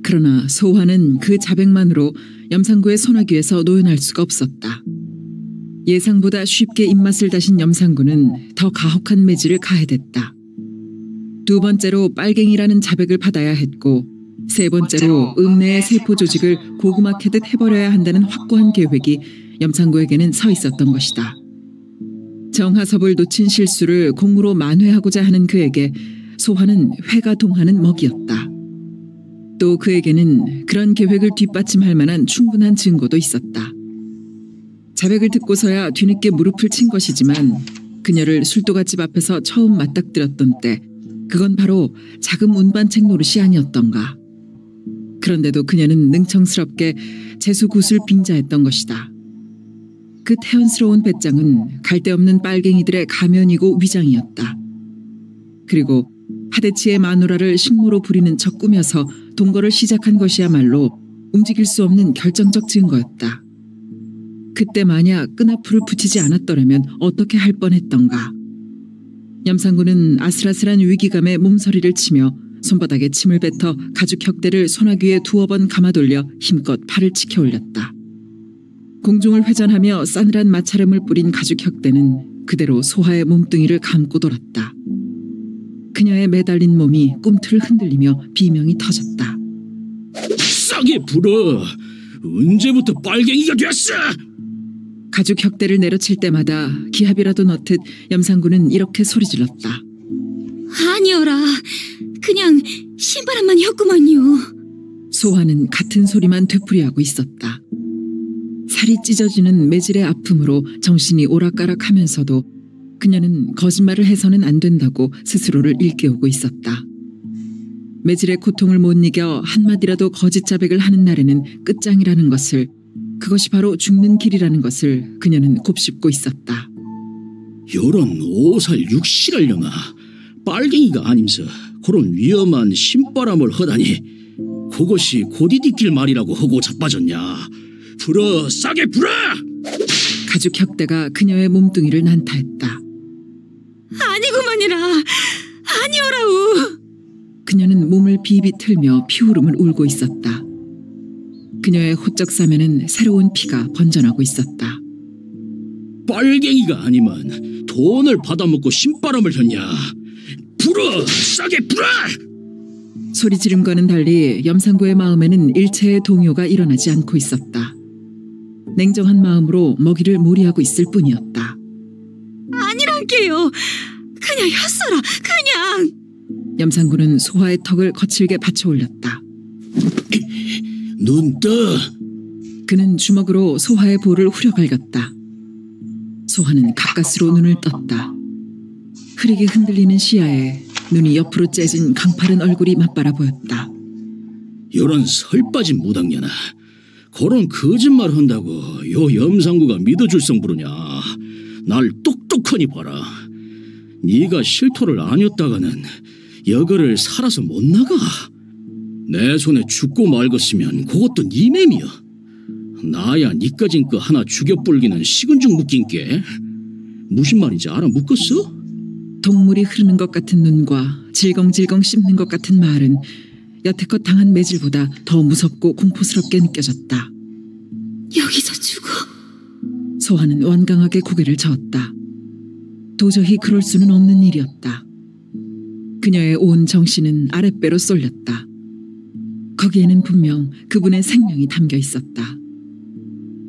Speaker 1: 그러나 소화는 그 자백만으로 염상구의 소나기에서 노연할 수가 없었다. 예상보다 쉽게 입맛을 다신 염상구는 더 가혹한 매질을 가해댔다. 두 번째로 빨갱이라는 자백을 받아야 했고 세 번째로 읍내의 세포 조직을 고구마 캐듯 해버려야 한다는 확고한 계획이 염상구에게는 서 있었던 것이다. 정하섭을 놓친 실수를 공으로 만회하고자 하는 그에게 소화는 회가 동하는 먹이었다. 또 그에게는 그런 계획을 뒷받침할 만한 충분한 증거도 있었다. 자백을 듣고서야 뒤늦게 무릎을 친 것이지만 그녀를 술도가집 앞에서 처음 맞닥뜨렸던 때 그건 바로 자금 운반책 노릇이 아니었던가. 그런데도 그녀는 능청스럽게 재수굿을 빙자했던 것이다. 그 태연스러운 배짱은 갈데없는 빨갱이들의 가면이고 위장이었다. 그리고 하대치의 마누라를 식모로 부리는 척 꾸며서 동거를 시작한 것이야말로 움직일 수 없는 결정적 증거였다. 그때 만약 끈앞풀을 붙이지 않았더라면 어떻게 할 뻔했던가. 염상구는 아슬아슬한 위기감에 몸서리를 치며 손바닥에 침을 뱉어 가죽 혁대를 소나귀에 두어 번 감아돌려 힘껏 팔을 치켜 올렸다. 공중을 회전하며 싸늘한 마찰음을 뿌린 가죽 혁대는 그대로 소화의 몸뚱이를 감고 돌았다. 그녀의 매달린 몸이 꿈틀을 흔들리며 비명이 터졌다.
Speaker 12: 싸게 불어! 언제부터 빨갱이가 됐어!
Speaker 1: 가죽 혁대를 내려칠 때마다 기합이라도 넣듯 염상구는 이렇게 소리질렀다.
Speaker 2: 아니어라. 그냥 신바람만이었구먼요.
Speaker 1: 소화는 같은 소리만 되풀이하고 있었다. 살이 찢어지는 매질의 아픔으로 정신이 오락가락하면서도 그녀는 거짓말을 해서는 안 된다고 스스로를 일깨우고 있었다. 매질의 고통을 못 이겨 한마디라도 거짓 자백을 하는 날에는 끝장이라는 것을, 그것이 바로 죽는 길이라는 것을 그녀는 곱씹고 있었다.
Speaker 12: 요런 5살 6실하려나 빨갱이가 아님서 그런 위험한 신바람을 허다니 그것이 고디디길 말이라고 하고 자빠졌냐. 불어, 싸게 불어!
Speaker 1: 가죽 혁대가 그녀의 몸뚱이를 난타했다.
Speaker 2: 아니구먼이라. 아니오라우.
Speaker 1: 그녀는 몸을 비비 틀며 피울음을 울고 있었다. 그녀의 호적 사면은 새로운 피가 번져나고 있었다.
Speaker 12: 빨갱이가 아니면 돈을 받아먹고 신바람을 혔냐. 불어! 싸게 불어!
Speaker 1: 소리 지름과는 달리 염상구의 마음에는 일체의 동요가 일어나지 않고 있었다. 냉정한 마음으로 먹이를 몰이하고 있을 뿐이었다.
Speaker 2: 아니란게요. 그냥 혔어라. 그냥.
Speaker 1: 염상구는 소화의 턱을 거칠게 받쳐 올렸다.
Speaker 12: 눈 떠.
Speaker 1: 그는 주먹으로 소화의 볼을 후려갈겼다. 소화는 가까스로 눈을 떴다. 흐리게 흔들리는 시야에 눈이 옆으로 째진 강파른 얼굴이 맞바라 보였다.
Speaker 12: 요런 설 빠진 무당년아. 그런 거짓말 한다고 요 염상구가 믿어줄성 부르냐. 날 똑똑하니 봐라. 네가 실토를 아니었다가는 여거를 살아서 못 나가. 내 손에 죽고 말겠으면 그것도 네 맴이여. 나야 니까진 거 하나 죽여불기는 식은 죽 묶인게. 무슨 말인지 알아 묶었어?
Speaker 1: 동물이 흐르는 것 같은 눈과 질겅질겅 씹는 것 같은 말은 여태껏 당한 매질보다 더 무섭고 공포스럽게 느껴졌다.
Speaker 2: 여기서 죽어.
Speaker 1: 소화는 완강하게 고개를 저었다. 도저히 그럴 수는 없는 일이었다. 그녀의 온 정신은 아랫배로 쏠렸다. 거기에는 분명 그분의 생명이 담겨 있었다.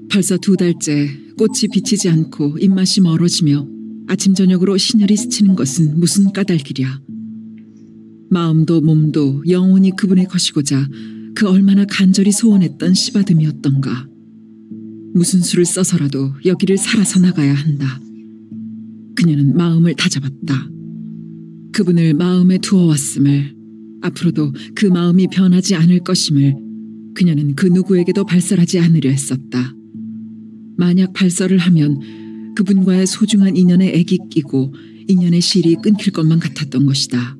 Speaker 1: 벌써 2달째 꽃이 비치지 않고 입맛이 멀어지며 아침 저녁으로 신혈이 스치는 것은 무슨 까닭이랴. 마음도 몸도 영원히 그분의 것이고자 그 얼마나 간절히 소원했던 씨바듬이었던가. 무슨 수를 써서라도 여기를 살아서 나가야 한다. 그녀는 마음을 다잡았다. 그분을 마음에 두어왔음을, 앞으로도 그 마음이 변하지 않을 것임을 그녀는 그 누구에게도 발설하지 않으려 했었다. 만약 발설을 하면 그분과의 소중한 인연에 액이 끼고 인연의 실이 끊길 것만 같았던 것이다.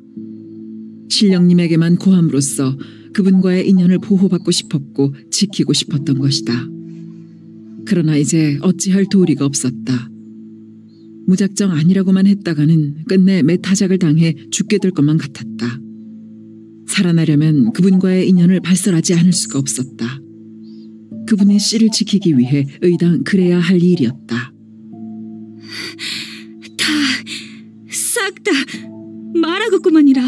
Speaker 1: 신령님에게만 고함으로써 그분과의 인연을 보호받고 싶었고 지키고 싶었던 것이다. 그러나 이제 어찌할 도리가 없었다. 무작정 아니라고만 했다가는 끝내 매타작을 당해 죽게 될 것만 같았다. 살아나려면 그분과의 인연을 발설하지 않을 수가 없었다. 그분의 씨를 지키기 위해 의당 그래야 할 일이었다.
Speaker 2: 싹 다 말하겠구만이라.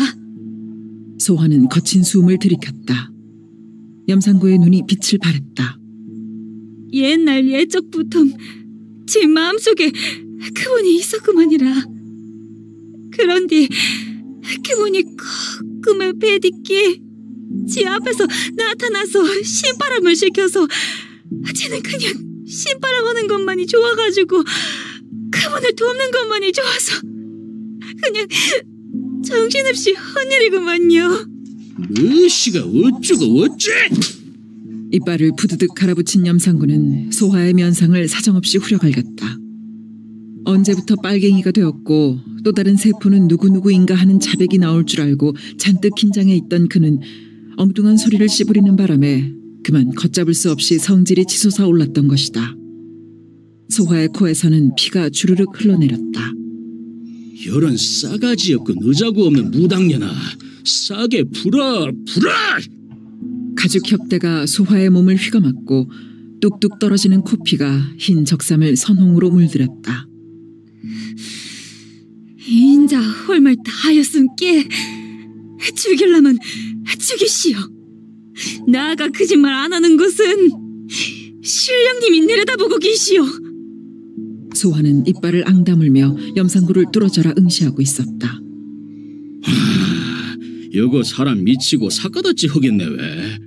Speaker 1: 소화는 거친 숨을 들이켰다. 염상구의 눈이 빛을 발했다.
Speaker 2: 옛날 옛적부터 제 마음속에 그분이 있었구만이라. 그런데 그분이 꿈에 배딛기 지 앞에서 나타나서 신바람을 시켜서 쟤는 그냥 신바람 하는 것만이 좋아가지고 그분을 돕는 것만이 좋아서 그냥 정신없이 한 일이구만요.
Speaker 12: 너씨가 어쩌고 어째?
Speaker 1: 이빨을 부드득 갈아붙인 염상구는 소화의 면상을 사정없이 후려갈겼다. 언제부터 빨갱이가 되었고 또 다른 세포는 누구누구인가 하는 자백이 나올 줄 알고 잔뜩 긴장해 있던 그는 엉뚱한 소리를 씨부리는 바람에 그만 걷잡을 수 없이 성질이 치솟아 올랐던 것이다. 소화의 코에서는 피가 주르륵 흘러내렸다.
Speaker 12: 이런 싸가지 없고 의자고 없는 무당년아. 싸게 불어.
Speaker 1: 가죽 협대가 소화의 몸을 휘감았고 뚝뚝 떨어지는 코피가 흰 적삼을 선홍으로 물들였다.
Speaker 2: 인자 홀말 다 하였음께 죽일라면 죽이시오. 나가 거짓말 안 하는 것은 신령님이 내려다보고 계시오.
Speaker 1: 소화는 이빨을 앙다물며 염상구를 뚫어져라 응시하고 있었다.
Speaker 12: 여거 사람 미치고 사까닥지 하겠네 왜.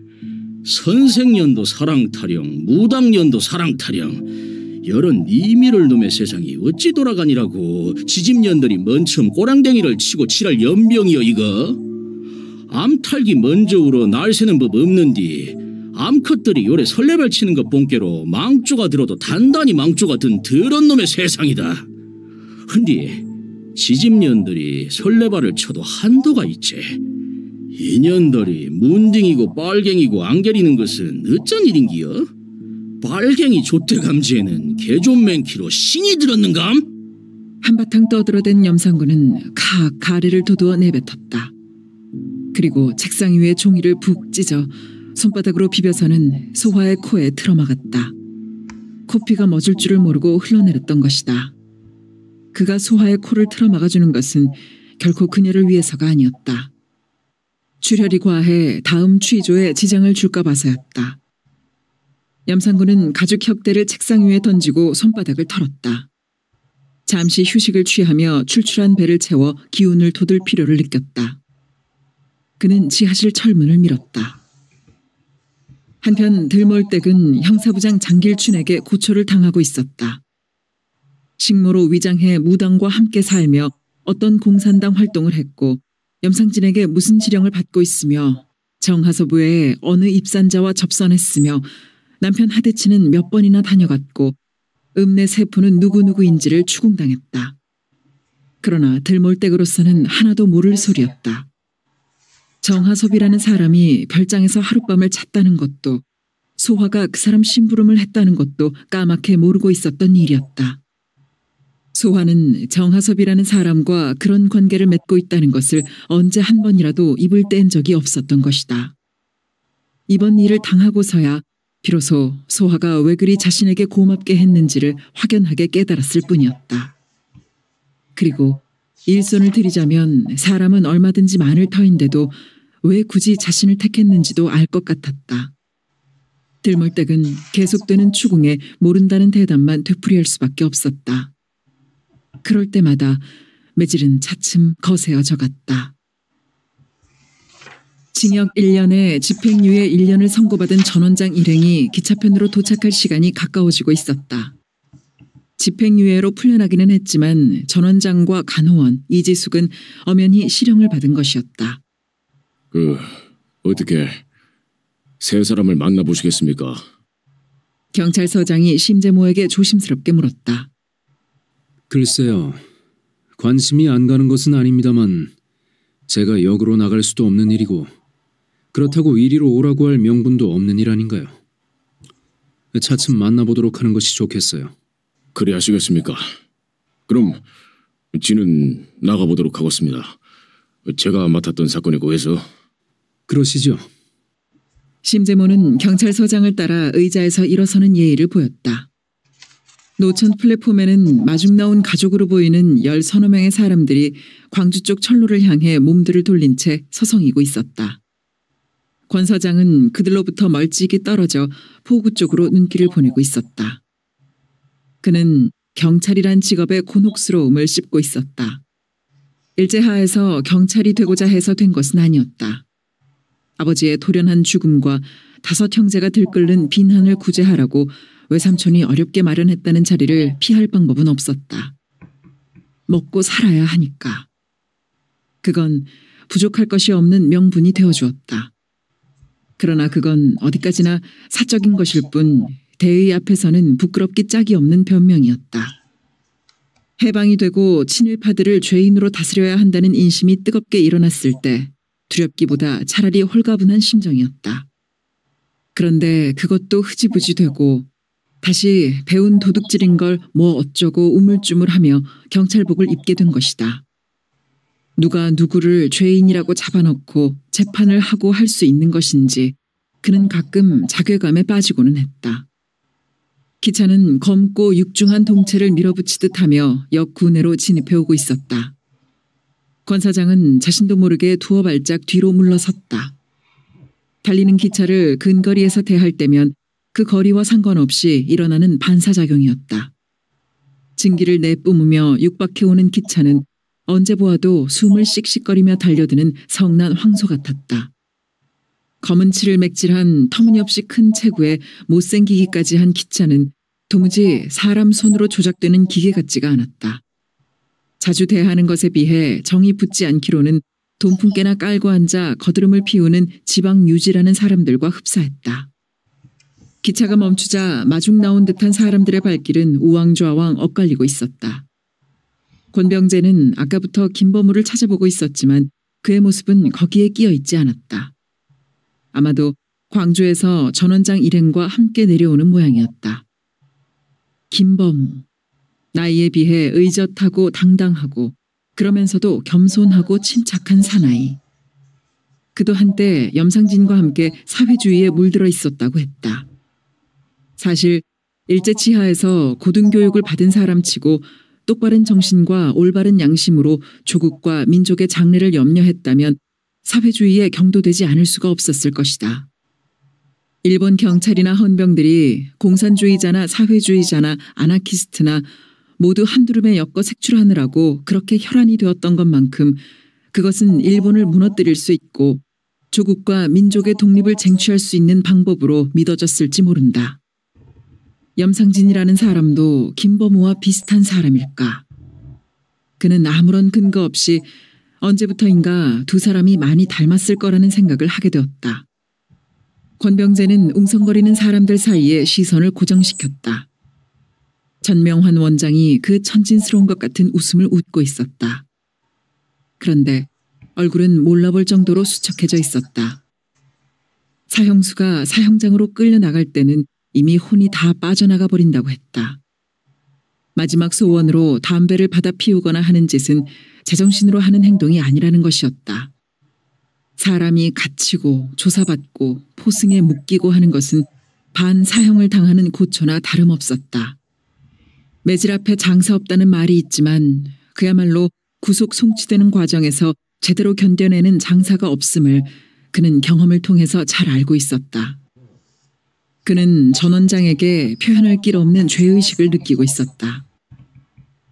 Speaker 12: 선생년도 사랑타령 무당년도 사랑타령. 여런 이미를 놈의 세상이 어찌 돌아가니라고. 지집년들이 먼 처음 꼬랑댕이를 치고 칠할 연병이여 이거. 암탈기 먼저 울어 날 새는 법 없는디 암컷들이 요래 설레발 치는 것 본께로 망조가 들어도 단단히 망조가 든 더러운 놈의 세상이다. 흔디 지집년들이 설레발을 쳐도 한도가 있지. 이년들이 문딩이고 빨갱이고 안개리는 것은 어쩐 일인기여? 빨갱이 좆대감지에는 개존맨키로 신이 들었는감?
Speaker 1: 한바탕 떠들어댄 염상구는 칵 가래를 도두어 내뱉었다. 그리고 책상 위에 종이를 푹 찢어 손바닥으로 비벼서는 소화의 코에 틀어막았다. 코피가 멎을 줄을 모르고 흘러내렸던 것이다. 그가 소화의 코를 틀어막아주는 것은 결코 그녀를 위해서가 아니었다. 출혈이 과해 다음 취조에 지장을 줄까 봐서였다. 염상군은 가죽 혁대를 책상 위에 던지고 손바닥을 털었다. 잠시 휴식을 취하며 출출한 배를 채워 기운을 돋을 필요를 느꼈다. 그는 지하실 철문을 밀었다. 한편 들몰댁은 형사부장 장길춘에게 고초를 당하고 있었다. 식모로 위장해 무당과 함께 살며 어떤 공산당 활동을 했고 염상진에게 무슨 지령을 받고 있으며 정하섭 외에 어느 입산자와 접선했으며 남편 하대치는 몇 번이나 다녀갔고 읍내 세포는 누구누구인지를 추궁당했다. 그러나 들몰댁으로서는 하나도 모를 소리였다. 정하섭이라는 사람이 별장에서 하룻밤을 잤다는 것도 소화가 그 사람 심부름을 했다는 것도 까맣게 모르고 있었던 일이었다. 소화는 정하섭이라는 사람과 그런 관계를 맺고 있다는 것을 언제 한 번이라도 입을 뗀 적이 없었던 것이다. 이번 일을 당하고서야 비로소 소화가 왜 그리 자신에게 고맙게 했는지를 확연하게 깨달았을 뿐이었다. 그리고 일손을 들이자면 사람은 얼마든지 많을 터인데도 왜 굳이 자신을 택했는지도 알 것 같았다. 들몰댁은 계속되는 추궁에 모른다는 대답만 되풀이할 수밖에 없었다. 그럴 때마다 매질은 차츰 거세어져 갔다. 징역 1년에 집행유예 1년을 선고받은 전원장 일행이 기차편으로 도착할 시간이 가까워지고 있었다. 집행유예로 풀려나기는 했지만 전원장과 간호원, 이지숙은 엄연히 실형을 받은 것이었다.
Speaker 6: 어떻게 세 사람을 만나보시겠습니까?
Speaker 1: 경찰서장이 심재모에게 조심스럽게 물었다.
Speaker 5: 글쎄요. 관심이 안 가는 것은 아닙니다만 제가 역으로 나갈 수도 없는 일이고 그렇다고 이리로 오라고 할 명분도 없는 일 아닌가요? 차츰 만나보도록 하는 것이 좋겠어요.
Speaker 6: 그리 하시겠습니까? 그럼 지는 나가보도록 하겠습니다. 제가 맡았던 사건이고 해서.
Speaker 5: 그러시죠.
Speaker 1: 심재모는 경찰서장을 따라 의자에서 일어서는 예의를 보였다. 노천 플랫폼에는 마중 나온 가족으로 보이는 10서너 명의 사람들이 광주 쪽 철로를 향해 몸들을 돌린 채 서성이고 있었다. 권 서장은 그들로부터 멀찍이 떨어져 포구 쪽으로 눈길을 보내고 있었다. 그는 경찰이란 직업의 곤혹스러움을 씹고 있었다. 일제하에서 경찰이 되고자 해서 된 것은 아니었다. 아버지의 돌연한 죽음과 5 형제가 들끓는 빈한을 구제하라고 외삼촌이 어렵게 마련했다는 자리를 피할 방법은 없었다. 먹고 살아야 하니까. 그건 부족할 것이 없는 명분이 되어주었다. 그러나 그건 어디까지나 사적인 것일 뿐 대의 앞에서는 부끄럽기 짝이 없는 변명이었다. 해방이 되고 친일파들을 죄인으로 다스려야 한다는 인심이 뜨겁게 일어났을 때 두렵기보다 차라리 홀가분한 심정이었다. 그런데 그것도 흐지부지 되고 다시 배운 도둑질인 걸 뭐 어쩌고 우물쭈물하며 경찰복을 입게 된 것이다. 누가 누구를 죄인이라고 잡아놓고 재판을 하고 할 수 있는 것인지 그는 가끔 자괴감에 빠지고는 했다. 기차는 검고 육중한 동체를 밀어붙이듯 하며 역 구내로 진입해 오고 있었다. 권 사장은 자신도 모르게 두어 발짝 뒤로 물러섰다. 달리는 기차를 근거리에서 대할 때면 그 거리와 상관없이 일어나는 반사작용이었다. 증기를 내뿜으며 육박해오는 기차는 언제 보아도 숨을 씩씩거리며 달려드는 성난 황소 같았다. 검은 칠을 맥질한 터무니없이 큰 체구에 못생기기까지 한 기차는 도무지 사람 손으로 조작되는 기계 같지가 않았다. 자주 대하는 것에 비해 정이 붙지 않기로는 돈풍깨나 깔고 앉아 거드름을 피우는 지방유지라는 사람들과 흡사했다. 기차가 멈추자 마중 나온 듯한 사람들의 발길은 우왕좌왕 엇갈리고 있었다. 권병재는 아까부터 김범우를 찾아보고 있었지만 그의 모습은 거기에 끼어 있지 않았다. 아마도 광주에서 전원장 일행과 함께 내려오는 모양이었다. 김범우. 나이에 비해 의젓하고 당당하고 그러면서도 겸손하고 침착한 사나이. 그도 한때 염상진과 함께 사회주의에 물들어 있었다고 했다. 사실 일제치하에서 고등교육을 받은 사람치고 똑바른 정신과 올바른 양심으로 조국과 민족의 장래를 염려했다면 사회주의에 경도되지 않을 수가 없었을 것이다. 일본 경찰이나 헌병들이 공산주의자나 사회주의자나 아나키스트나 모두 한두름에 엮어 색출하느라고 그렇게 혈안이 되었던 것만큼 그것은 일본을 무너뜨릴 수 있고 조국과 민족의 독립을 쟁취할 수 있는 방법으로 믿어졌을지 모른다. 염상진이라는 사람도 김범우와 비슷한 사람일까? 그는 아무런 근거 없이 언제부터인가 두 사람이 많이 닮았을 거라는 생각을 하게 되었다. 권병재는 웅성거리는 사람들 사이에 시선을 고정시켰다. 전명환 원장이 그 천진스러운 것 같은 웃음을 웃고 있었다. 그런데 얼굴은 몰라볼 정도로 수척해져 있었다. 사형수가 사형장으로 끌려나갈 때는 이미 혼이 다 빠져나가 버린다고 했다. 마지막 소원으로 담배를 받아 피우거나 하는 짓은 제정신으로 하는 행동이 아니라는 것이었다. 사람이 갇히고 조사받고 포승에 묶이고 하는 것은 반사형을 당하는 고초나 다름없었다. 매질 앞에 장사 없다는 말이 있지만 그야말로 구속 송치되는 과정에서 제대로 견뎌내는 장사가 없음을 그는 경험을 통해서 잘 알고 있었다. 그는 전 원장에게 표현할 길 없는 죄의식을 느끼고 있었다.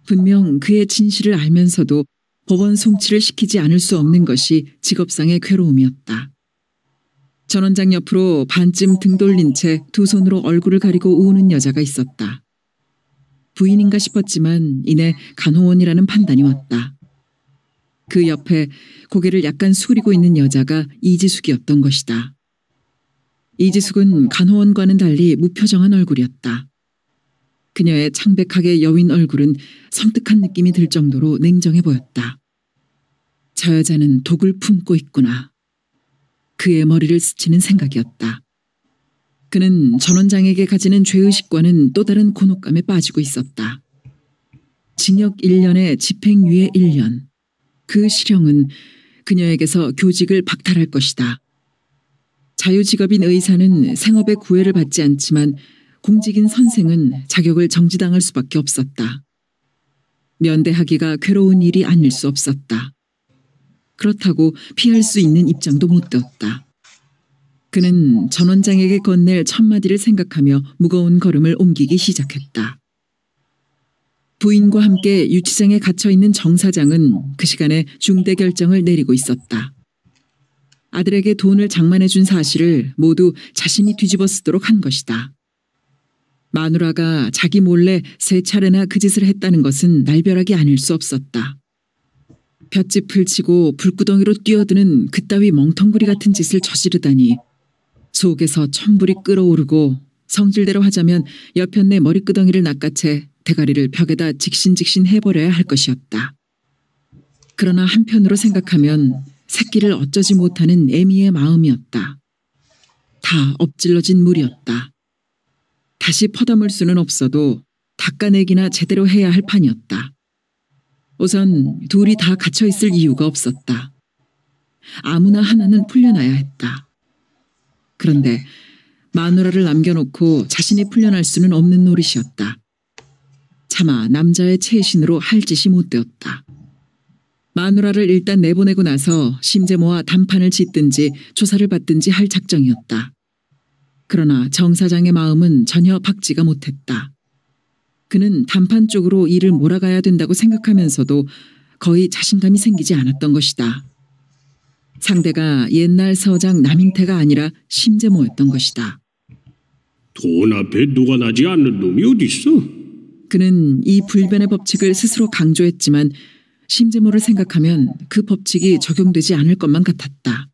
Speaker 1: 분명 그의 진실을 알면서도 법원 송치를 시키지 않을 수 없는 것이 직업상의 괴로움이었다. 전 원장 옆으로 반쯤 등 돌린 채 두 손으로 얼굴을 가리고 우는 여자가 있었다. 부인인가 싶었지만 이내 간호원이라는 판단이 왔다. 그 옆에 고개를 약간 숙이고 있는 여자가 이지숙이었던 것이다. 이지숙은 간호원과는 달리 무표정한 얼굴이었다. 그녀의 창백하게 여윈 얼굴은 섬뜩한 느낌이 들 정도로 냉정해 보였다. 저 여자는 독을 품고 있구나. 그의 머리를 스치는 생각이었다. 그는 전 원장에게 가지는 죄의식과는 또 다른 곤혹감에 빠지고 있었다. 징역 1년에 집행유예 1년. 그 실형은 그녀에게서 교직을 박탈할 것이다. 자유직업인 의사는 생업에 구애를 받지 않지만 공직인 선생은 자격을 정지당할 수밖에 없었다. 면대하기가 괴로운 일이 아닐 수 없었다. 그렇다고 피할 수 있는 입장도 못 되었다. 그는 전 원장에게 건넬 첫마디를 생각하며 무거운 걸음을 옮기기 시작했다. 부인과 함께 유치장에 갇혀있는 정 사장은 그 시간에 중대 결정을 내리고 있었다. 아들에게 돈을 장만해준 사실을 모두 자신이 뒤집어 쓰도록 한 것이다. 마누라가 자기 몰래 3차례나 그 짓을 했다는 것은 날벼락이 아닐 수 없었다. 볏짚을 치고 불구덩이로 뛰어드는 그따위 멍텅구리 같은 짓을 저지르다니 속에서 천불이 끓어오르고 성질대로 하자면 여편네 머리끄덩이를 낚아채 대가리를 벽에다 직신직신 해버려야 할 것이었다. 그러나 한편으로 생각하면 새끼를 어쩌지 못하는 애미의 마음이었다. 다 엎질러진 물이었다. 다시 퍼담을 수는 없어도 닦아내기나 제대로 해야 할 판이었다. 우선 둘이 다 갇혀있을 이유가 없었다. 아무나 하나는 풀려나야 했다. 그런데 마누라를 남겨놓고 자신이 풀려날 수는 없는 노릇이었다. 차마 남자의 채신으로 할 짓이 못 되었다. 마누라를 일단 내보내고 나서 심재모와 단판을 짓든지 조사를 받든지 할 작정이었다. 그러나 정 사장의 마음은 전혀 박지가 못했다. 그는 단판 쪽으로 일을 몰아가야 된다고 생각하면서도 거의 자신감이 생기지 않았던 것이다. 상대가 옛날 서장 남인태가 아니라 심재모였던 것이다.
Speaker 7: 돈 앞에 누가 나지 않는 놈이 어딨어?
Speaker 1: 그는 이 불변의 법칙을 스스로 강조했지만 심재모를 생각하면 그 법칙이 적용되지 않을 것만 같았다.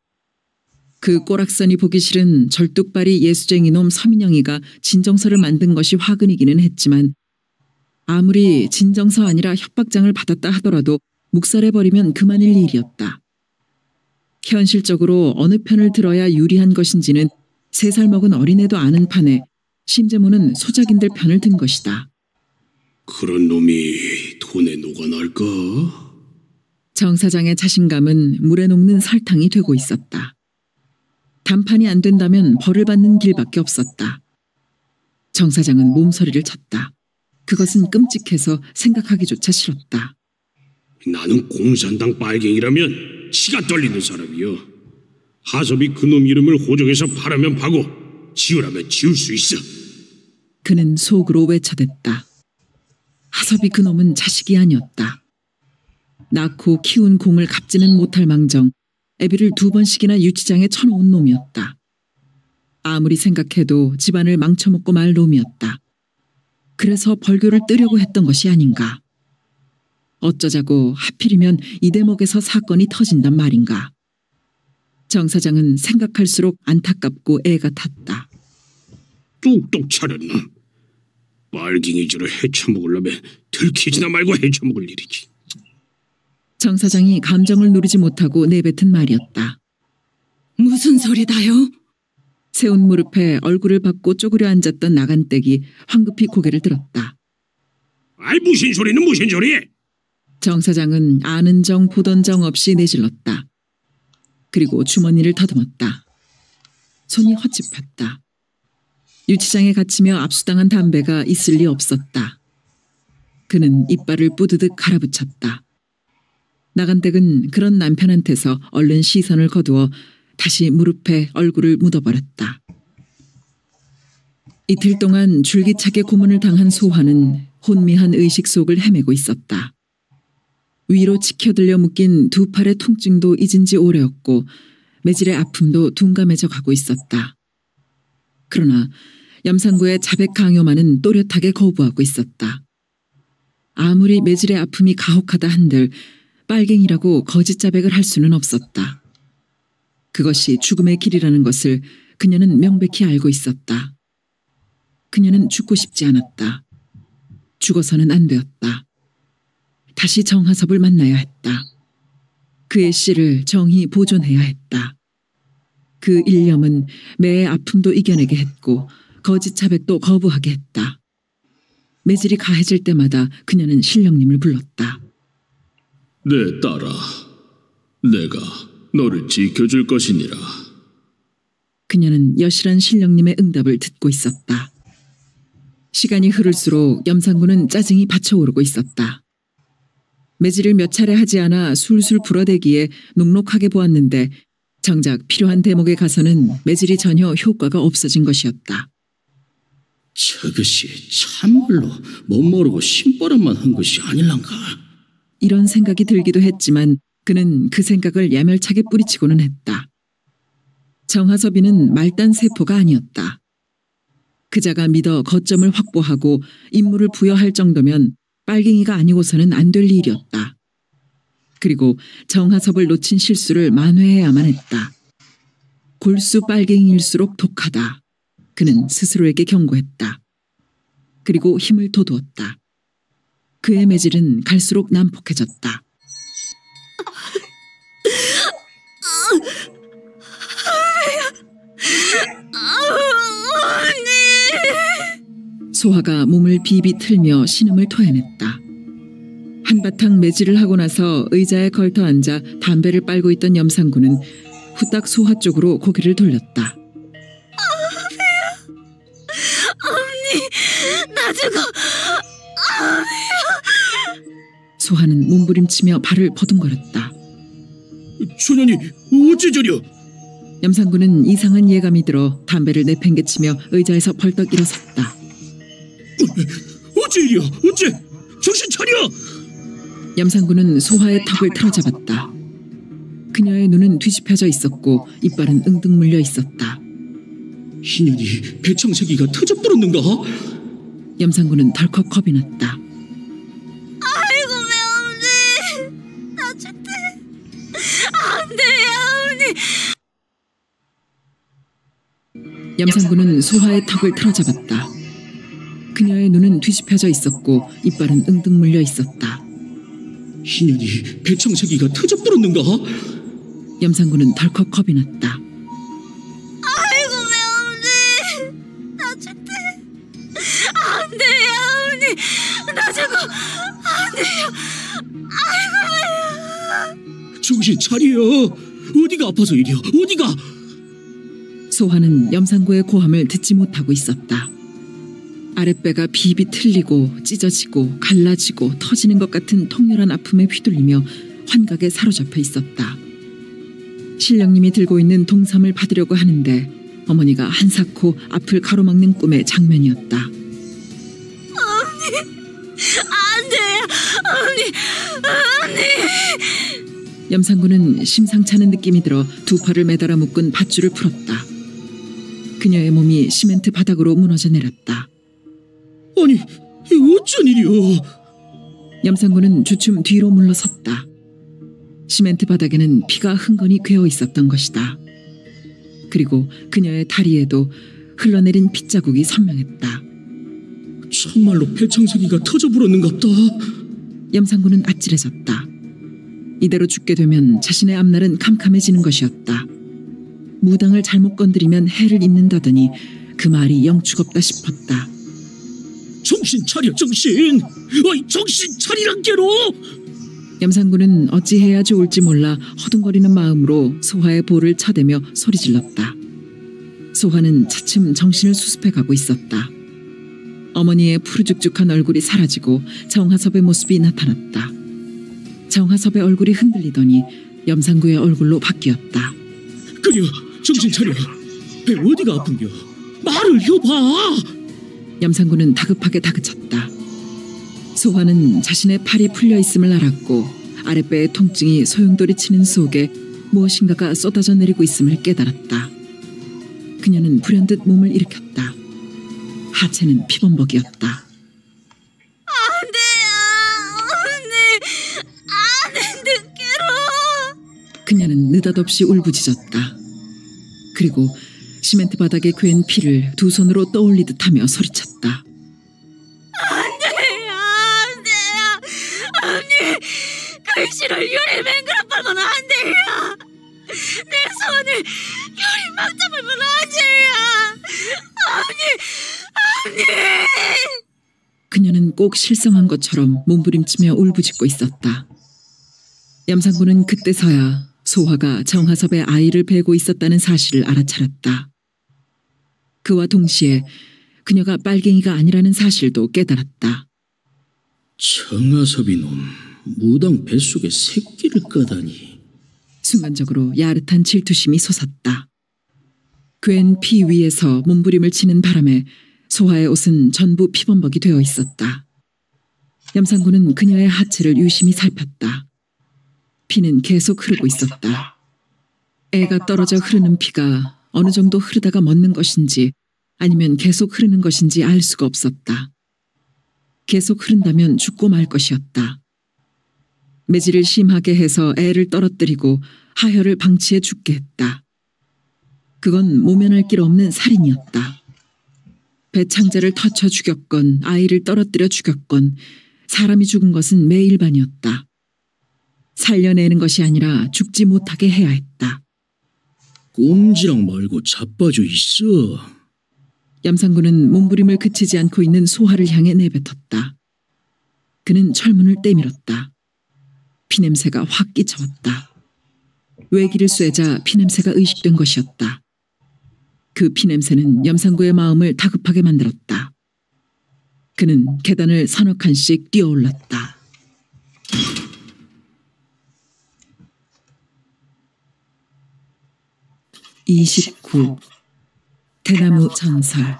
Speaker 1: 그 꼬락선이 보기 싫은 절뚝발이 예수쟁이 놈 서민영이가 진정서를 만든 것이 화근이기는 했지만 아무리 진정서 아니라 협박장을 받았다 하더라도 묵살해버리면 그만일 일이었다. 현실적으로 어느 편을 들어야 유리한 것인지는 3살 먹은 어린애도 아는 판에 심재모는 소작인들 편을 든 것이다.
Speaker 7: 그런 놈이 돈에 녹아날까?
Speaker 1: 정 사장의 자신감은 물에 녹는 설탕이 되고 있었다. 단판이 안 된다면 벌을 받는 길밖에 없었다. 정 사장은 몸서리를 쳤다. 그것은 끔찍해서 생각하기조차 싫었다.
Speaker 7: 나는 공산당 빨갱이라면 치가 떨리는 사람이여. 하섭이 그놈 이름을 호적에서 파라면 파고 지우라면 지울 수 있어.
Speaker 1: 그는 속으로 외쳐댔다. 하섭이 그놈은 자식이 아니었다. 낳고 키운 공을 갚지는 못할 망정 애비를 2번씩이나 유치장에 쳐놓은 놈이었다. 아무리 생각해도 집안을 망쳐먹고 말 놈이었다. 그래서 벌교를 뜨려고 했던 것이 아닌가. 어쩌자고 하필이면 이 대목에서 사건이 터진단 말인가. 정 사장은 생각할수록 안타깝고 애가 탔다.
Speaker 7: 뚝뚝 차렸나. 빨갱이질을 헤쳐먹으려면 들키지나 말고 헤쳐먹을 일이지.
Speaker 1: 정 사장이 감정을 누리지 못하고 내뱉은 말이었다.
Speaker 2: 무슨 소리다요?
Speaker 1: 세운 무릎에 얼굴을 받고 쪼그려 앉았던 나간댁이 황급히 고개를 들었다.
Speaker 7: 아이 무슨 소리는 무슨 소리?
Speaker 1: 정 사장은 아는 정 보던 정 없이 내질렀다. 그리고 주머니를 더듬었다. 손이 헛짚혔다. 유치장에 갇히며 압수당한 담배가 있을 리 없었다. 그는 이빨을 뿌드득 갈아붙였다. 나간댁은 그런 남편한테서 얼른 시선을 거두어 다시 무릎에 얼굴을 묻어버렸다. 이틀 동안 줄기차게 고문을 당한 소화는 혼미한 의식 속을 헤매고 있었다. 위로 치켜들려 묶인 두 팔의 통증도 잊은 지 오래였고 매질의 아픔도 둔감해져 가고 있었다. 그러나 염산구의 자백 강요만은 또렷하게 거부하고 있었다. 아무리 매질의 아픔이 가혹하다 한들 빨갱이라고 거짓 자백을 할 수는 없었다. 그것이 죽음의 길이라는 것을 그녀는 명백히 알고 있었다. 그녀는 죽고 싶지 않았다. 죽어서는 안 되었다. 다시 정하섭을 만나야 했다. 그의 씨를 정히 보존해야 했다. 그 일념은 매의 아픔도 이겨내게 했고 거짓 자백도 거부하게 했다. 매질이 가해질 때마다 그녀는 신령님을 불렀다.
Speaker 7: 내 딸아, 내가 너를 지켜줄 것이니라.
Speaker 1: 그녀는 여실한 신령님의 응답을 듣고 있었다. 시간이 흐를수록 염산구는 짜증이 받쳐오르고 있었다. 매질을 몇 차례 하지 않아 술술 불어대기에 녹록하게 보았는데 정작 필요한 대목에 가서는 매질이 전혀 효과가 없어진 것이었다.
Speaker 12: 저것이 참말로 못 모르고 신바람만 한 것이 아닐란가.
Speaker 1: 이런 생각이 들기도 했지만 그는 그 생각을 야멸차게 뿌리치고는 했다. 정하섭이는 말단 세포가 아니었다. 그자가 믿어 거점을 확보하고 임무를 부여할 정도면 빨갱이가 아니고서는 안 될 일이었다. 그리고 정하섭을 놓친 실수를 만회해야만 했다. 골수 빨갱이일수록 독하다. 그는 스스로에게 경고했다. 그리고 힘을 돋우었다. 그의 매질은 갈수록 난폭해졌다. 소화가 몸을 비비 틀며 신음을 토해냈다. 한바탕 매질을 하고 나서 의자에 걸터 앉아 담배를 빨고 있던 염산구는 후딱 소화 쪽으로 고개를 돌렸다.
Speaker 2: 언니, 나 죽어.
Speaker 1: 소화는 몸부림치며 발을 버둥거렸다.
Speaker 12: 춘현이 어찌 저려?
Speaker 1: 염산구는 이상한 예감이 들어 담배를 내팽개치며 의자에서 벌떡 일어섰다.
Speaker 12: 어째 이리야? 어째? 정신 차려!
Speaker 1: 염산구는 소화의 턱을 틀어잡았다. 그녀의 눈은 뒤집혀져 있었고 이빨은 응등 물려 있었다.
Speaker 12: 희년이 배창세기가 터져버렸는가?
Speaker 1: 염산구는 덜컥 겁이 났다.
Speaker 2: 아이고 왜 언니? 나 죽대. 안 돼요 언니.
Speaker 1: 염산구는 소화의 턱을 틀어잡았다. 그녀의 눈은 뒤집혀져 있었고 이빨은 응등 물려 있었다.
Speaker 12: 희년이 배창세기가 터져버렸는가?
Speaker 1: 염산구는 덜컥 겁이 났다.
Speaker 2: 아이고 왜 언니? 나 죽대. 안 돼요 언니. 나 죽어. 안 돼요. 아이고 왜요?
Speaker 12: 정신 차려. 어디가 아파서 이리야? 어디가?
Speaker 1: 소화는 염산구의 고함을 듣지 못하고 있었다. 아랫배가 비비 틀리고 찢어지고 갈라지고 터지는 것 같은 통렬한 아픔에 휘둘리며 환각에 사로잡혀 있었다. 신령님이 들고 있는 동삼을 받으려고 하는데 어머니가 한사코 앞을 가로막는 꿈의 장면이었다.
Speaker 3: 안 돼! 언니!
Speaker 1: 염상군은 심상치 않은 느낌이 들어 두 팔을 매달아 묶은 밧줄을 풀었다. 그녀의 몸이 시멘트 바닥으로 무너져 내렸다.
Speaker 12: 아니, 이 어쩐 일이오?
Speaker 1: 염상군은 주춤 뒤로 물러섰다. 시멘트 바닥에는 피가 흥건히 괴어 있었던 것이다. 그리고 그녀의 다리에도 흘러내린 핏자국이 선명했다.
Speaker 12: 참말로 배창세기가 터져버렸는갑다.
Speaker 1: 염상군은 아찔해졌다. 이대로 죽게 되면 자신의 앞날은 캄캄해지는 것이었다. 무당을 잘못 건드리면 해를 입는다더니 그 말이 영축 없다 싶었다.
Speaker 12: 정신 차려, 정신! 어이, 정신 차리란 게로!
Speaker 1: 염상군은 어찌해야 좋을지 몰라 허둥거리는 마음으로 소화의 볼을 쳐대며 소리질렀다. 소화는 차츰 정신을 수습해가고 있었다. 어머니의 푸르죽죽한 얼굴이 사라지고 정하섭의 모습이 나타났다. 정하섭의 얼굴이 흔들리더니 염상구의 얼굴로 바뀌었다.
Speaker 12: 그려, 정신 차려. 배 어디가 아픈겨? 말을 해봐!
Speaker 1: 염상구는 다급하게 다그쳤다. 소화는 자신의 팔이 풀려 있음을 알았고 아랫배의 통증이 소용돌이 치는 속에 무엇인가가 쏟아져 내리고 있음을 깨달았다. 그녀는 불현듯 몸을 일으켰다. 하체는 피범벅이었다.
Speaker 3: 안 돼요! 언니! 안 늦게로!
Speaker 1: 그녀는 느닷없이 울부짖었다. 그리고 시멘트 바닥에 괴인 피를 두 손으로 떠올리듯 하며 소리쳤다.
Speaker 3: 안 돼요! 언니! 글씨를 유리 맹그락 밟으면 안 돼요! 내 손을 유리 막 잡으면 안 돼요! 언니!
Speaker 1: 그녀는 꼭 실성한 것처럼 몸부림치며 울부짖고 있었다. 염상군은 그때서야 소화가 정하섭의 아이를 베고 있었다는 사실을 알아차렸다. 그와 동시에 그녀가 빨갱이가 아니라는 사실도 깨달았다.
Speaker 12: 정하섭이 놈, 무당 뱃속에 새끼를 까다니.
Speaker 1: 순간적으로 야릇한 질투심이 솟았다. 괴인 피 위에서 몸부림을 치는 바람에 소화의 옷은 전부 피범벅이 되어 있었다. 염상군은 그녀의 하체를 유심히 살폈다. 피는 계속 흐르고 있었다. 애가 떨어져 흐르는 피가 어느 정도 흐르다가 멎는 것인지 아니면 계속 흐르는 것인지 알 수가 없었다. 계속 흐른다면 죽고 말 것이었다. 매질을 심하게 해서 애를 떨어뜨리고 하혈을 방치해 죽게 했다. 그건 모면할 길 없는 살인이었다. 배창자를 터쳐 죽였건 아이를 떨어뜨려 죽였건 사람이 죽은 것은 매일반이었다. 살려내는 것이 아니라 죽지 못하게 해야 했다.
Speaker 12: 꼼지락 말고 자빠져 있어.
Speaker 1: 염상군은 몸부림을 그치지 않고 있는 소화를 향해 내뱉었다. 그는 철문을 떼밀었다. 피냄새가 확 끼쳐왔다. 외기를 쐬자 피냄새가 의식된 것이었다. 그 피냄새는 염상구의 마음을 다급하게 만들었다. 그는 계단을 서너 칸씩 뛰어올랐다. (29) 대나무 전설.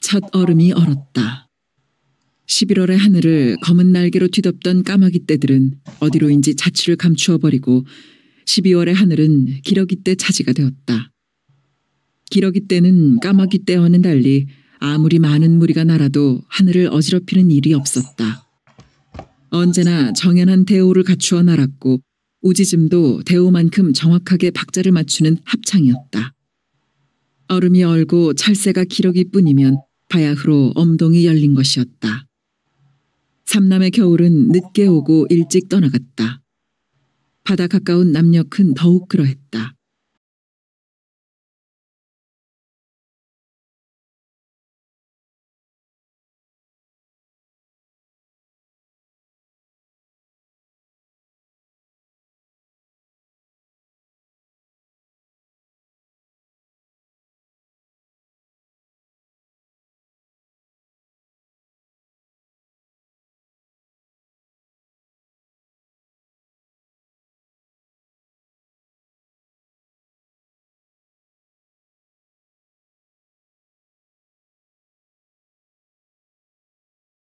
Speaker 1: 첫 얼음이 얼었다. 11월의 하늘을 검은 날개로 뒤덮던 까마귀 떼들은 어디로인지 자취를 감추어버리고 12월의 하늘은 기러기 떼 차지가 되었다. 기러기 떼는 까마귀 떼와는 달리 아무리 많은 무리가 날아도 하늘을 어지럽히는 일이 없었다. 언제나 정연한 대오를 갖추어 날았고 우지즘도 대오만큼 정확하게 박자를 맞추는 합창이었다. 얼음이 얼고 철새가 기러기뿐이면 바야흐로 엄동이 열린 것이었다. 삼남의 겨울은 늦게 오고 일찍 떠나갔다. 바다 가까운 남녘은 더욱 그러했다.